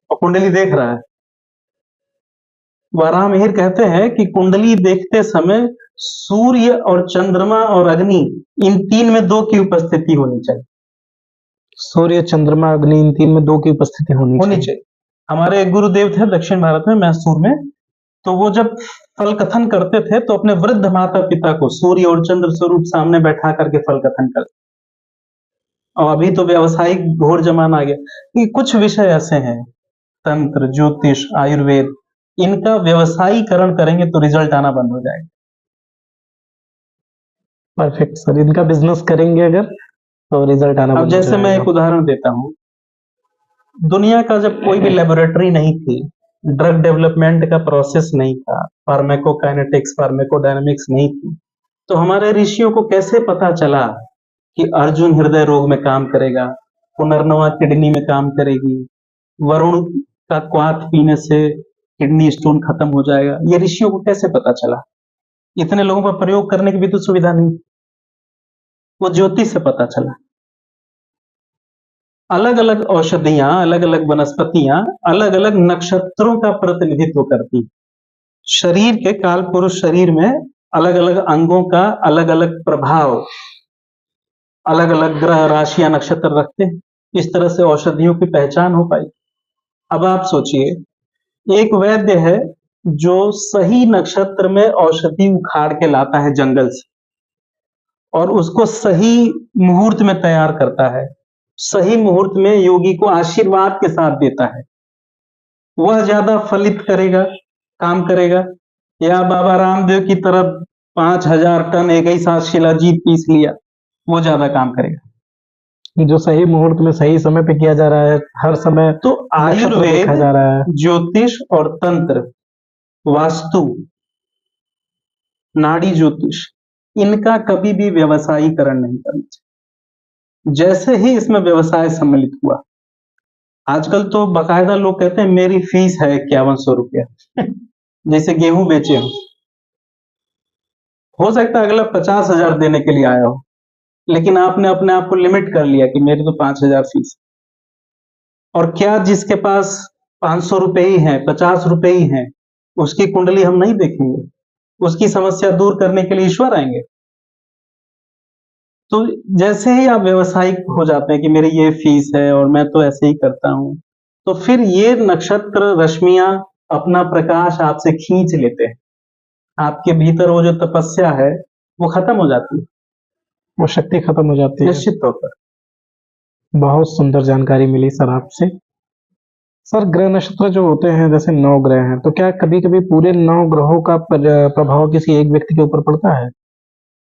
[SPEAKER 2] और कुंडली देख रहा है। वाराह मिहिर कहते हैं कि कुंडली देखते समय सूर्य और चंद्रमा और अग्नि, इन तीन में 2 की उपस्थिति होनी चाहिए।
[SPEAKER 1] सूर्य चंद्रमा अग्नि, इन तीन में 2 की उपस्थिति होनी चाहिए।
[SPEAKER 2] हमारे एक गुरुदेव थे दक्षिण भारत में, मैसूर में, तो वो जब फल कथन करते थे तो अपने वृद्ध माता पिता को सूर्य और चंद्र स्वरूप सामने बैठा करके फल कथन करते। और अभी तो व्यावसायिक घोर जमाना आ गया कि कुछ विषय ऐसे हैं, तंत्र, ज्योतिष, आयुर्वेद, इनका व्यवसायीकरण करेंगे तो रिजल्ट आना बंद हो जाएगा।
[SPEAKER 1] परफेक्ट सर, इनका बिजनेस करेंगे अगर तो रिजल्ट आना
[SPEAKER 2] अब
[SPEAKER 1] बंद हो
[SPEAKER 2] जैसे मैं
[SPEAKER 1] जाएगा।
[SPEAKER 2] एक उदाहरण देता हूँ, दुनिया का जब कोई भी लेबोरेटरी नहीं थी, ड्रग डेवलपमेंट का प्रोसेस नहीं था, फार्मेकोकाइनेटिक्स, फार्मेकोडायनेमिक्स नहीं थी, तो हमारे ऋषियों को कैसे पता चला कि अर्जुन हृदय रोग में काम करेगा, पुनर्नवा किडनी में काम करेगी, वरुण का क्वाथ पीने से किडनी स्टोन खत्म हो जाएगा? ये ऋषियों को कैसे पता चला? इतने लोगों पर प्रयोग करने की भी तो सुविधा नहीं, वो ज्योतिष से पता चला। अलग अलग औषधियां, अलग अलग वनस्पतियां अलग अलग नक्षत्रों का प्रतिनिधित्व करती। शरीर के काल पुरुष शरीर में अलग अलग अंगों का अलग अलग प्रभाव, अलग अलग ग्रह राशियां नक्षत्र रखते हैं। इस तरह से औषधियों की पहचान हो पाई। अब आप सोचिए, एक वैद्य है जो सही नक्षत्र में औषधि उखाड़ के लाता है जंगल से और उसको सही मुहूर्त में तैयार करता है, सही मुहूर्त में योगी को आशीर्वाद के साथ देता है। वह ज्यादा फलित करेगा, काम करेगा, या बाबा रामदेव की तरफ 5000 टन एक ही साथ शिलाजीत पीस लिया, वो ज्यादा काम करेगा।
[SPEAKER 1] जो सही मुहूर्त में सही समय पे किया जा रहा है, हर समय
[SPEAKER 2] तो
[SPEAKER 1] नक्षत्र देखा
[SPEAKER 2] आयुर्वेद,
[SPEAKER 1] जा रहा है।
[SPEAKER 2] ज्योतिष और तंत्र, वास्तु, नाड़ी ज्योतिष, इनका कभी भी व्यवसायीकरण नहीं करना चाहिए। जैसे ही इसमें व्यवसाय सम्मिलित हुआ, आजकल तो बाकायदा लोग कहते हैं मेरी फीस है 5100 रुपया जैसे गेहूं बेचे हो सकता है अगला 50,000 देने के लिए आया हो, लेकिन आपने अपने आप को लिमिट कर लिया कि मेरी तो 5,000 फीस। और क्या जिसके पास 500 रुपए ही है, 50 रुपए ही है, उसकी कुंडली हम नहीं देखेंगे? उसकी समस्या दूर करने के लिए ईश्वर आएंगे। तो जैसे ही आप व्यवसायिक हो जाते हैं कि मेरी ये फीस है और मैं तो ऐसे ही करता हूं, तो फिर ये नक्षत्र रश्मियां अपना प्रकाश आपसे खींच लेते हैं। आपके भीतर वो जो तपस्या है वो खत्म हो जाती है,
[SPEAKER 1] वो शक्ति खत्म हो जाती है।
[SPEAKER 2] निश्चित तौर पर।
[SPEAKER 1] बहुत सुंदर जानकारी मिली सर आपसे। सर, ग्रह नक्षत्र जो होते हैं, जैसे 9 ग्रह हैं, तो क्या कभी-कभी पूरे 9 ग्रहों का प्रभाव किसी एक व्यक्ति के ऊपर पड़ता है?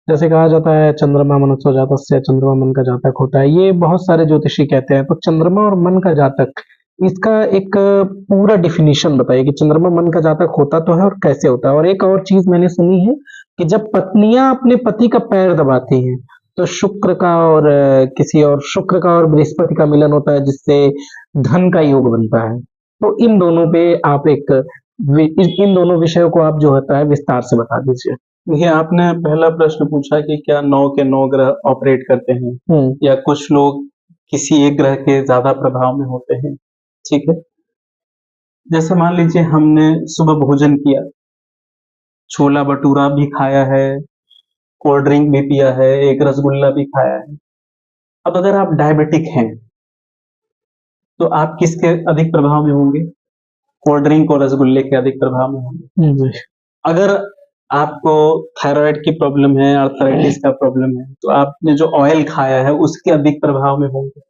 [SPEAKER 1] जैसे कहा जाता है चंद्रमा मनुष्य जातस्य, चंद्रमा मन का जातक होता है, ये बहुत सारे ज्योतिषी कहते हैं। तो चंद्रमा और मन का जातक, इसका एक पूरा डिफिनीशन बताइए कि चंद्रमा मन का जातक होता तो है और कैसे होता है। और एक और चीज मैंने सुनी है कि जब पत्नियां अपने पति का पैर दबाती हैं तो शुक्र का और शुक्र का और बृहस्पति का मिलन होता है, जिससे धन का योग बनता है। तो इन दोनों पे आप इन दोनों विषयों को आप जो होता है विस्तार से बता दीजिए।
[SPEAKER 2] देखिए, आपने पहला प्रश्न पूछा कि क्या 9 के 9 ग्रह ऑपरेट करते हैं या कुछ लोग किसी एक ग्रह के ज्यादा प्रभाव में होते हैं। ठीक है, जैसे मान लीजिए हमने सुबह भोजन किया, छोला भटूरा भी खाया है, कोल्ड ड्रिंक भी पिया है, एक रसगुल्ला भी खाया है। अब अगर आप डायबिटिक हैं तो आप किसके अधिक प्रभाव में होंगे? कोल्ड ड्रिंक और रसगुल्ले के अधिक प्रभाव में होंगे। अगर आपको थायराइड की प्रॉब्लम है, आर्थराइटिस का प्रॉब्लम है, तो आपने जो ऑयल खाया है उसके अधिक प्रभाव में होंगे।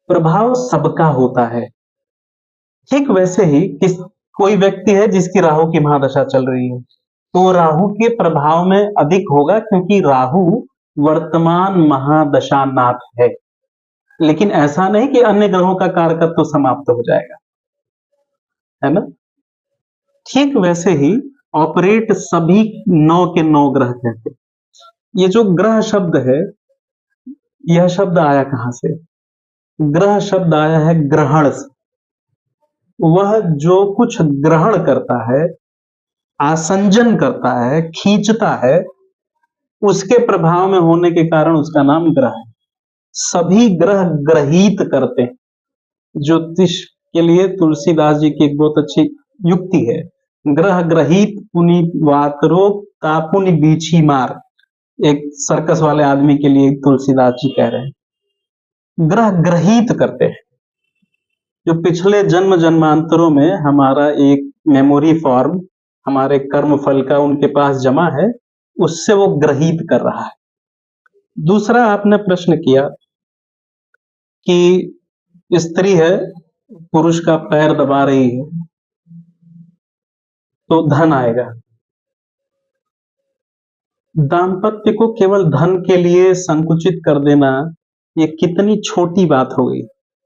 [SPEAKER 2] प्रभाव सबका होता है। ठीक वैसे ही कोई व्यक्ति है जिसकी राहु की महादशा चल रही है, तो राहु के प्रभाव में अधिक होगा, क्योंकि राहु वर्तमान महादशानाथ है। लेकिन ऐसा नहीं कि अन्य ग्रहों का कारकत्व तो समाप्त हो जाएगा, है ना? ठीक वैसे ही ऑपरेट सभी 9 के 9 ग्रह कहते हैं। ये जो ग्रह शब्द है, यह शब्द आया कहां से? ग्रह शब्द आया है ग्रहण से। वह जो कुछ ग्रहण करता है, आसंजन करता है, खींचता है, उसके प्रभाव में होने के कारण उसका नाम ग्रह है। सभी ग्रह ग्रहित करते हैं। ज्योतिष के लिए तुलसीदास जी की एक बहुत अच्छी युक्ति है, ग्रह ग्रहित पुनि वातरो कापुनि बीछी मार। एक सर्कस वाले आदमी के लिए तुलसीदास जी कह रहे हैं, ग्रह ग्रहित करते हैं। जो पिछले जन्म जन्मांतरों में हमारा एक मेमोरी फॉर्म, हमारे कर्म फल का उनके पास जमा है, उससे वो ग्रहित कर रहा है। दूसरा आपने प्रश्न किया कि स्त्री है, पुरुष का पैर दबा रही है तो धन आएगा। दाम्पत्य को केवल धन के लिए संकुचित कर देना, ये कितनी छोटी बात हो गई।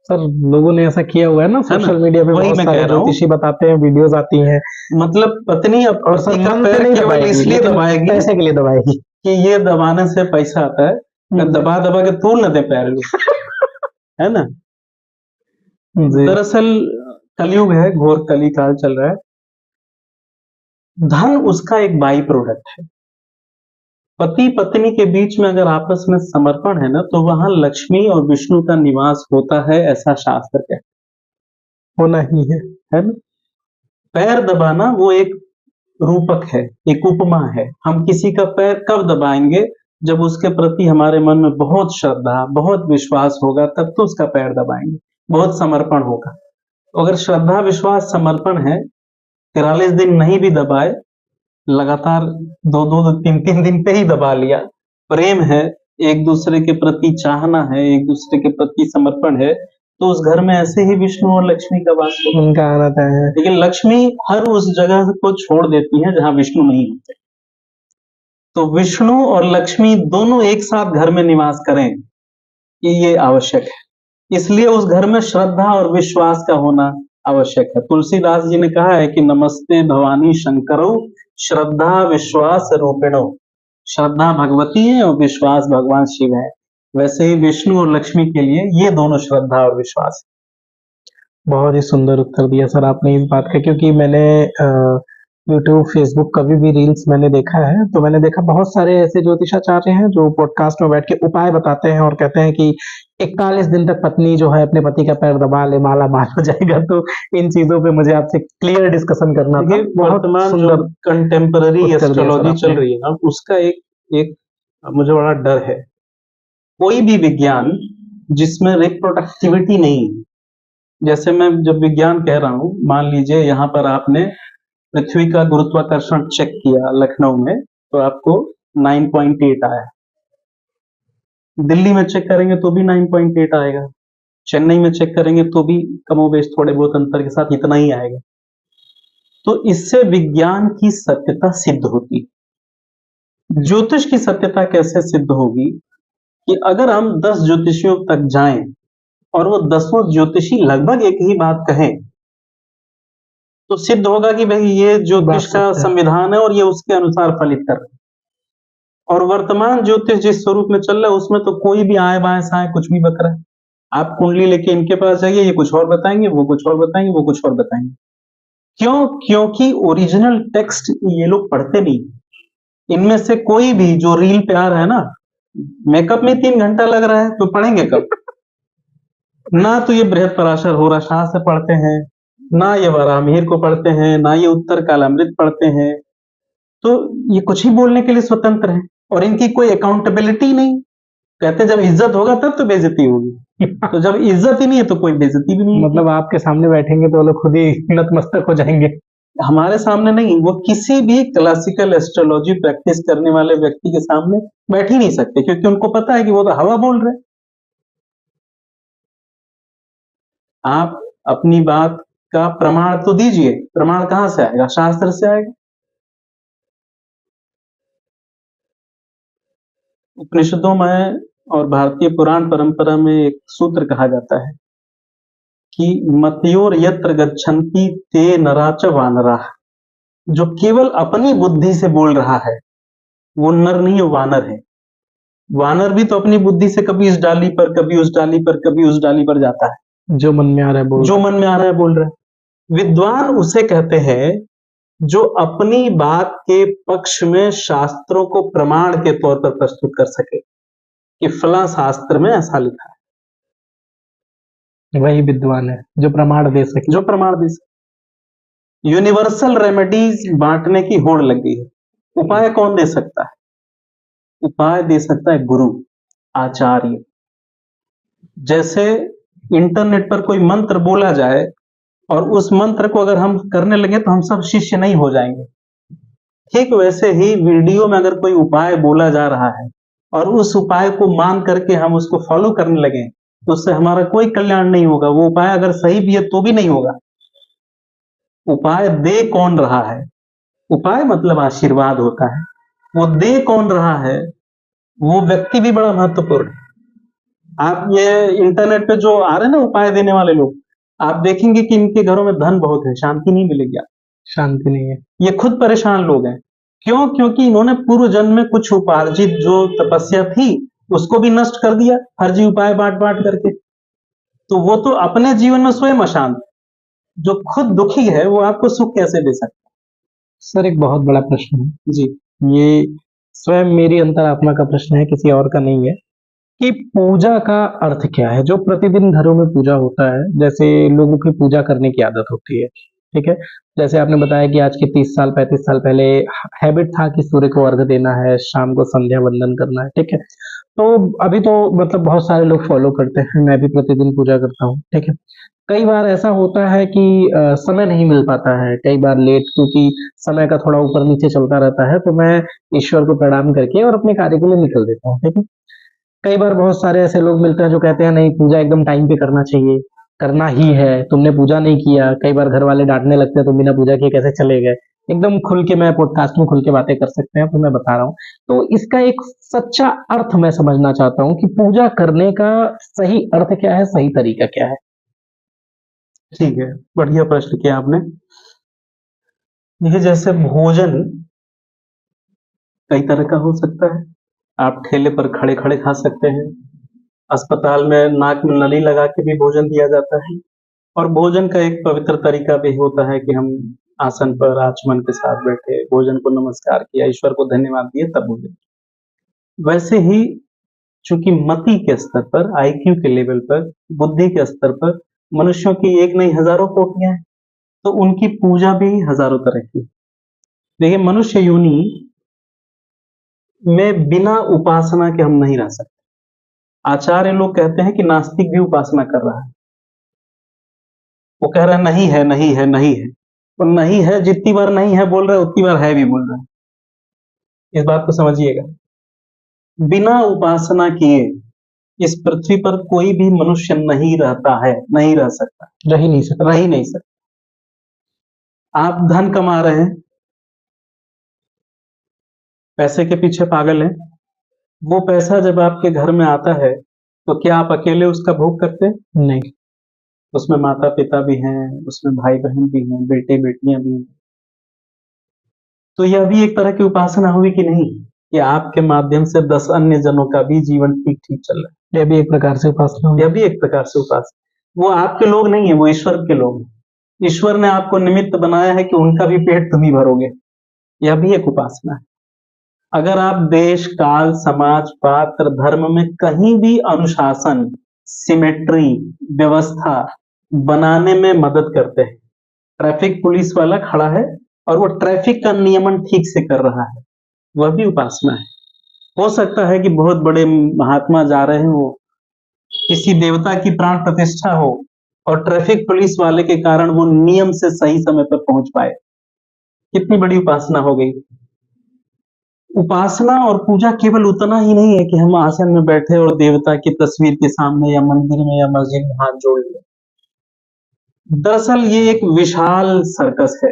[SPEAKER 1] सर, लोगों ने ऐसा किया हुआ है ना, सोशल मीडिया पे बहुत सारे ज्योतिषी बताते हैं, वीडियोस आती हैं।
[SPEAKER 2] मतलब पत्नी अब
[SPEAKER 1] और सर मन से नहीं
[SPEAKER 2] केवल इसलिए दबाएगी,
[SPEAKER 1] पैसे के लिए दबाएगी
[SPEAKER 2] कि ये दबाने से पैसा आता है, दबा दबा के तोड़ न दे पैर है ना? दरअसल कलयुग है, घोर कली काल चल रहा है। धन उसका एक बाई प्रोडक्ट है। पति पत्नी के बीच में अगर आपस में समर्पण है ना, तो वहां लक्ष्मी और विष्णु का निवास होता है, ऐसा शास्त्र कहता है।
[SPEAKER 1] होना ही है
[SPEAKER 2] ना? पैर दबाना वो एक रूपक है, एक उपमा है। हम किसी का पैर कब दबाएंगे? जब उसके प्रति हमारे मन में बहुत श्रद्धा, बहुत विश्वास होगा, तब तो उसका पैर दबाएंगे, बहुत समर्पण होगा। अगर श्रद्धा, विश्वास, समर्पण है, 43 दिन नहीं भी दबाए, लगातार 2-2, 3-3 दिन पे ही दबा लिया, प्रेम है, एक दूसरे के प्रति चाहना है, एक दूसरे के प्रति समर्पण है, तो उस घर में ऐसे ही विष्णु और लक्ष्मी का वास होगा,
[SPEAKER 1] उनका आना है।
[SPEAKER 2] लेकिन लक्ष्मी हर उस जगह को छोड़ देती है जहां विष्णु नहीं होते। तो विष्णु और लक्ष्मी दोनों एक साथ घर में निवास करें, ये आवश्यक है। इसलिए उस घर में श्रद्धा और विश्वास का होना आवश्यक है। तुलसीदास जी ने कहा है कि नमस्ते भवानी शंकरो श्रद्धा विश्वास रूपिणो। श्रद्धा भगवती है और विश्वास भगवान शिव है। वैसे ही विष्णु और लक्ष्मी के लिए ये दोनों श्रद्धा और विश्वास है।
[SPEAKER 1] बहुत ही सुंदर उत्तर दिया सर आपने इस बात का, क्योंकि मैंने यूट्यूब फेसबुक कभी भी रील्स मैंने देखा है, तो मैंने देखा बहुत सारे ऐसे ज्योतिषाचार्य हैं जो पॉडकास्ट में बैठ के उपाय बताते हैं और कहते हैं कि 41 दिन तक पत्नी जो है अपने पति का पैर दबा ले, माला माल हो जाएगा। तो इन चीजों पे मुझे आपसे क्लियर डिस्कशन करना था।
[SPEAKER 2] देखिए,
[SPEAKER 1] बहुत
[SPEAKER 2] वर्तमान जो
[SPEAKER 1] सुंदर
[SPEAKER 2] कंटेम्पररी
[SPEAKER 1] उत्तर दिया सर
[SPEAKER 2] एस्ट्रोलॉजी
[SPEAKER 1] आपने।
[SPEAKER 2] चल रही है ना, उसका एक मुझे बड़ा डर है। कोई भी विज्ञान जिसमें रिप्रोडक्टिविटी नहीं है, जैसे मैं जब विज्ञान कह रहा हूं, मान लीजिए यहां पर आपने पृथ्वी का गुरुत्वाकर्षण चेक किया लखनऊ में, तो आपको 9.8 आया। दिल्ली में चेक करेंगे तो भी 9.8 आएगा। चेन्नई में चेक करेंगे तो भी कमोबेश थोड़े बहुत अंतर के साथ इतना ही आएगा। तो इससे विज्ञान की सत्यता सिद्ध होती है। ज्योतिष की सत्यता कैसे सिद्ध होगी कि अगर हम 10 ज्योतिषियों तक जाएं और वो 10 ज्योतिषी लगभग एक ही बात कहें, तो सिद्ध होगा कि भाई ये ज्योतिष का संविधान है और ये उसके अनुसार फलित कर रहा है। और वर्तमान ज्योतिष जिस स्वरूप में चल रहा है उसमें तो कोई भी आए बाएं साए कुछ भी बता रहा है। आप कुंडली लेके इनके पास जाइए, ये कुछ और बताएंगे, वो कुछ और बताएंगे, वो कुछ और बताएंगे। क्यों? क्योंकि ओरिजिनल टेक्स्ट ये लोग पढ़ते नहीं। इनमें से कोई भी जो रील पे आ रहा है ना, मेकअप में 3 घंटा लग रहा है, तो पढ़ेंगे कब? ना तो ये बृहद पराशर हो रहा शास्त्र पढ़ते हैं, ना ये वराहमिहिर को पढ़ते हैं, ना ये उत्तर कालामृत पढ़ते हैं। तो ये कुछ ही बोलने के लिए स्वतंत्र है और इनकी कोई अकाउंटेबिलिटी नहीं। कहते जब इज्जत होगा तब तो बेइज्जती होगी। तो जब इज्जत ही नहीं है तो कोई बेइज्जती भी नहीं।
[SPEAKER 1] मतलब आपके सामने बैठेंगे तो वो लोग खुद ही नतमस्तक हो जाएंगे।
[SPEAKER 2] हमारे सामने नहीं, वो किसी भी क्लासिकल एस्ट्रोलॉजी प्रैक्टिस करने वाले व्यक्ति के सामने बैठ ही नहीं सकते, क्योंकि उनको पता है कि वो तो हवा बोल रहे। आप अपनी बात का प्रमाण तो दीजिए। प्रमाण कहां से आएगा? शास्त्र से आएगा। उपनिषदों में और भारतीय पुराण परंपरा में एक सूत्र कहा जाता है कि मत्योर यत्र गच्छन्ति ते नरा च वानराः। जो केवल अपनी बुद्धि से बोल रहा है वो नर नहीं, वानर है। वानर भी तो अपनी बुद्धि से कभी इस डाली पर, कभी उस डाली पर, कभी उस डाली पर जाता है।
[SPEAKER 1] जो मन में आ रहा है बोल
[SPEAKER 2] जो मन में आ रहा है बोल रहा है। विद्वान उसे कहते हैं जो अपनी बात के पक्ष में शास्त्रों को प्रमाण के तौर पर प्रस्तुत कर सके कि फला शास्त्र में ऐसा लिखा है।
[SPEAKER 1] वही विद्वान है जो प्रमाण दे सके।
[SPEAKER 2] जो प्रमाण दे सके। यूनिवर्सल रेमेडीज बांटने की होड़ लग गई है। उपाय कौन दे सकता है? उपाय दे सकता है गुरु, आचार्य। जैसे इंटरनेट पर कोई मंत्र बोला जाए और उस मंत्र को अगर हम करने लगे तो हम सब शिष्य नहीं हो जाएंगे। ठीक वैसे ही वीडियो में अगर कोई उपाय बोला जा रहा है और उस उपाय को मान करके हम उसको फॉलो करने लगे तो उससे हमारा कोई कल्याण नहीं होगा। वो उपाय अगर सही भी है तो भी नहीं होगा। उपाय दे कौन रहा है? उपाय मतलब आशीर्वाद होता है। वो दे कौन रहा है? वो व्यक्ति भी बड़ा महत्वपूर्ण है। आप ये इंटरनेट पे जो आ रहे हैं ना उपाय देने वाले लोग, आप देखेंगे कि इनके घरों में धन बहुत है, शांति नहीं मिलेगी। आप
[SPEAKER 1] शांति नहीं है।
[SPEAKER 2] ये खुद परेशान लोग हैं। क्यों? क्योंकि इन्होंने पूर्व जन्म में कुछ उपार्जित जो तपस्या थी उसको भी नष्ट कर दिया, फर्जी उपाय बांट बांट करके। तो वो तो अपने जीवन में स्वयं अशांत। जो खुद दुखी है वो आपको सुख कैसे दे सकता
[SPEAKER 1] सर एक बहुत बड़ा प्रश्न है
[SPEAKER 2] है? जी,
[SPEAKER 1] ये, स्वयं मेरी अंतरात्मा का प्रश्न है, किसी और का नहीं है, कि पूजा का अर्थ क्या है? जो प्रतिदिन घरों में पूजा होता है, जैसे लोगों की पूजा करने की आदत होती है, ठीक है। जैसे आपने बताया कि आज के 30 साल 35 साल पहले हैबिट था कि सूर्य को अर्घ देना है, शाम को संध्या वंदन करना है, ठीक है। तो अभी तो मतलब बहुत सारे लोग फॉलो करते हैं, मैं भी प्रतिदिन पूजा करता हूँ, ठीक है। कई बार ऐसा होता है कि समय नहीं मिल पाता है, कई बार लेट, क्योंकि समय का थोड़ा ऊपर नीचे चलता रहता है, तो मैं ईश्वर को प्रणाम करके और अपने कार्य के लिए निकल देता हूँ, ठीक है। कई बार बहुत सारे ऐसे लोग मिलते हैं जो कहते हैं नहीं, पूजा एकदम टाइम पे करना चाहिए, करना ही है, तुमने पूजा नहीं किया। कई बार घर वाले डांटने लगते हैं तुम बिना पूजा किए कैसे चले गए, एकदम खुल के मैं पॉडकास्ट में खुल के बातें कर सकते हैं, तो मैं बता रहा हूँ। तो इसका एक सच्चा अर्थ मैं समझना चाहता हूँ कि पूजा करने का सही अर्थ क्या है, सही तरीका क्या है।
[SPEAKER 2] ठीक है, बढ़िया प्रश्न किया आपने। ये जैसे भोजन कई तरह का हो सकता है। आप ठेले पर खड़े खड़े खा सकते हैं, अस्पताल में नाक में नली लगा के भी भोजन दिया जाता है, और भोजन का एक पवित्र तरीका भी होता है कि हम आसन पर आचमन के साथ बैठे भोजन को नमस्कार किया, ईश्वर को धन्यवाद दिए, तब भोजन। वैसे ही चूंकि मति के स्तर पर, आईक्यू के लेवल पर, बुद्धि के स्तर पर मनुष्यों की एक नहीं हजारों कोटियां हैं, तो उनकी पूजा भी हजारों तरह की। देखिए, मनुष्य योनि में बिना उपासना के हम नहीं रह सकते। आचार्य लोग कहते हैं कि नास्तिक भी उपासना कर रहा है, वो कह रहा है नहीं है, नहीं है, नहीं है। तो नहीं है, जितनी बार नहीं है बोल रहा है उतनी बार है भी बोल रहा है। इस बात को समझिएगा। बिना उपासना किए इस पृथ्वी पर कोई भी मनुष्य नहीं रहता है, नहीं रह सकता,
[SPEAKER 1] रह ही नहीं सकता।
[SPEAKER 2] रह ही नहीं सकता। आप धन कमा रहे हैं, पैसे के पीछे पागल हैं, वो पैसा जब आपके घर में आता है तो क्या आप अकेले उसका भोग करते हैं?
[SPEAKER 1] नहीं।
[SPEAKER 2] उसमें माता पिता भी हैं, उसमें भाई बहन भी हैं, बेटे बेटियां भी हैं। तो यह भी एक तरह की उपासना हुई कि नहीं, कि आपके माध्यम से 10 अन्य जनों का भी जीवन ठीक ठीक चल रहा है।
[SPEAKER 1] यह भी एक प्रकार से उपासना हुई।
[SPEAKER 2] यह भी एक प्रकार से उपासना। वो आपके लोग नहीं है, वो ईश्वर के लोग हैं। ईश्वर ने आपको निमित्त बनाया है कि उनका भी पेट तुम ही भरोगे। यह भी एक उपासना है। अगर आप देश काल समाज पात्र धर्म में कहीं भी अनुशासन, सिमेट्री, व्यवस्था बनाने में मदद करते हैं, ट्रैफिक पुलिस वाला खड़ा है और वो ट्रैफिक का नियमन ठीक से कर रहा है, वह भी उपासना है। हो सकता है कि बहुत बड़े महात्मा जा रहे हो, किसी देवता की प्राण प्रतिष्ठा हो, और ट्रैफिक पुलिस वाले के कारण वो नियम से सही समय पर पहुंच पाए। कितनी बड़ी उपासना हो गई। उपासना और पूजा केवल उतना ही नहीं है कि हम आसन में बैठे और देवता की तस्वीर के सामने या मंदिर में या मस्जिद में हाथ जोड़ लिए। दरअसल ये एक विशाल सर्कस है,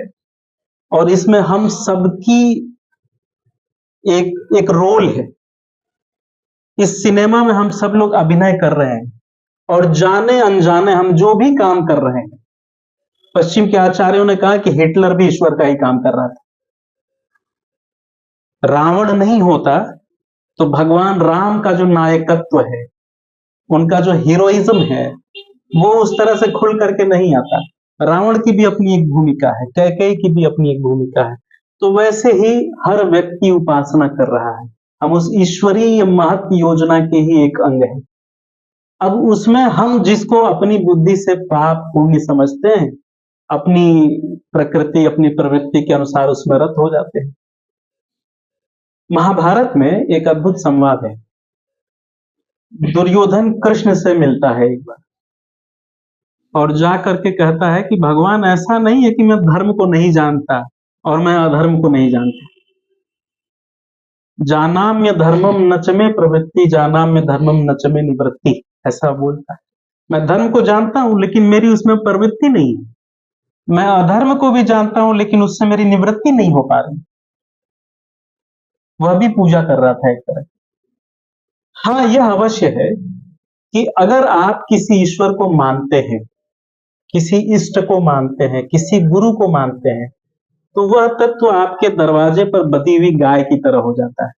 [SPEAKER 2] और इसमें हम सबकी एक रोल है। इस सिनेमा में हम सब लोग अभिनय कर रहे हैं, और जाने अनजाने हम जो भी काम कर रहे हैं, पश्चिम के आचार्यों ने कहा कि हिटलर भी ईश्वर का ही काम कर रहा था। रावण नहीं होता तो भगवान राम का जो नायकत्व है, उनका जो हीरोइज्म है, वो उस तरह से खुल करके नहीं आता। रावण की भी अपनी एक भूमिका है, कैकेयी की भी अपनी एक भूमिका है। तो वैसे ही हर व्यक्ति उपासना कर रहा है, हम उस ईश्वरीय महत् योजना के ही एक अंग है। अब उसमें हम जिसको अपनी बुद्धि से पाप पुण्य समझते हैं, अपनी प्रकृति अपनी प्रवृत्ति के अनुसार उसमें रत हो जाते हैं। महाभारत में एक अद्भुत संवाद है। दुर्योधन कृष्ण से मिलता है एक बार, और जा करके कहता है कि भगवान, ऐसा नहीं है कि मैं धर्म को नहीं जानता और मैं अधर्म को नहीं जानता। जानाम्य धर्मम नच में प्रवृत्ति, जानाम्य धर्मम नच में निवृत्ति, ऐसा बोलता है। मैं धर्म को जानता हूं लेकिन मेरी उसमें प्रवृत्ति नहीं है। मैं अधर्म को भी जानता हूं लेकिन उससे मेरी निवृत्ति नहीं हो पा रही। वह भी पूजा कर रहा था एक तरह की। हाँ, यह अवश्य है कि अगर आप किसी ईश्वर को मानते हैं, किसी इष्ट को मानते हैं, किसी गुरु को मानते हैं, तो वह तत्व आपके दरवाजे पर बधी हुई गाय की तरह हो जाता है।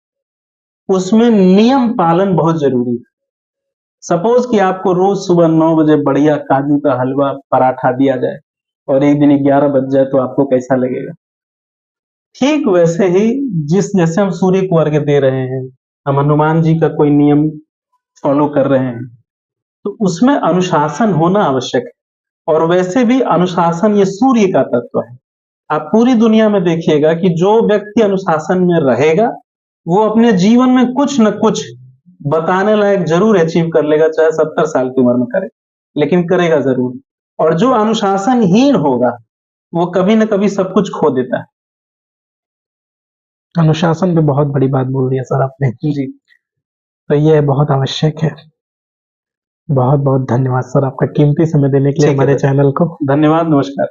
[SPEAKER 2] उसमें नियम पालन बहुत जरूरी है। सपोज कि आपको रोज सुबह 9 बजे बढ़िया काजू का हलवा पराठा दिया जाए, और एक दिन 11 बज जाए, तो आपको कैसा लगेगा? ठीक वैसे ही जैसे हम सूर्य को अर्घ्य दे रहे हैं, हम हनुमान जी का कोई नियम फॉलो कर रहे हैं, तो उसमें अनुशासन होना आवश्यक है। और वैसे भी अनुशासन ये सूर्य का तत्व है। आप पूरी दुनिया में देखिएगा कि जो व्यक्ति अनुशासन में रहेगा, वो अपने जीवन में कुछ न कुछ बताने लायक जरूर अचीव कर लेगा, चाहे 70 साल की उम्र में करे, लेकिन करेगा जरूर। और जो अनुशासनहीन होगा, वो कभी न कभी सब कुछ खो देता है।
[SPEAKER 1] अनुशासन पे बहुत बड़ी बात बोल दिया सर आपने
[SPEAKER 2] जी,
[SPEAKER 1] तो ये बहुत आवश्यक है। बहुत बहुत धन्यवाद सर आपका कीमती समय देने के लिए
[SPEAKER 2] ठीक है
[SPEAKER 1] हमारे
[SPEAKER 2] सर।
[SPEAKER 1] चैनल को।
[SPEAKER 2] धन्यवाद, नमस्कार।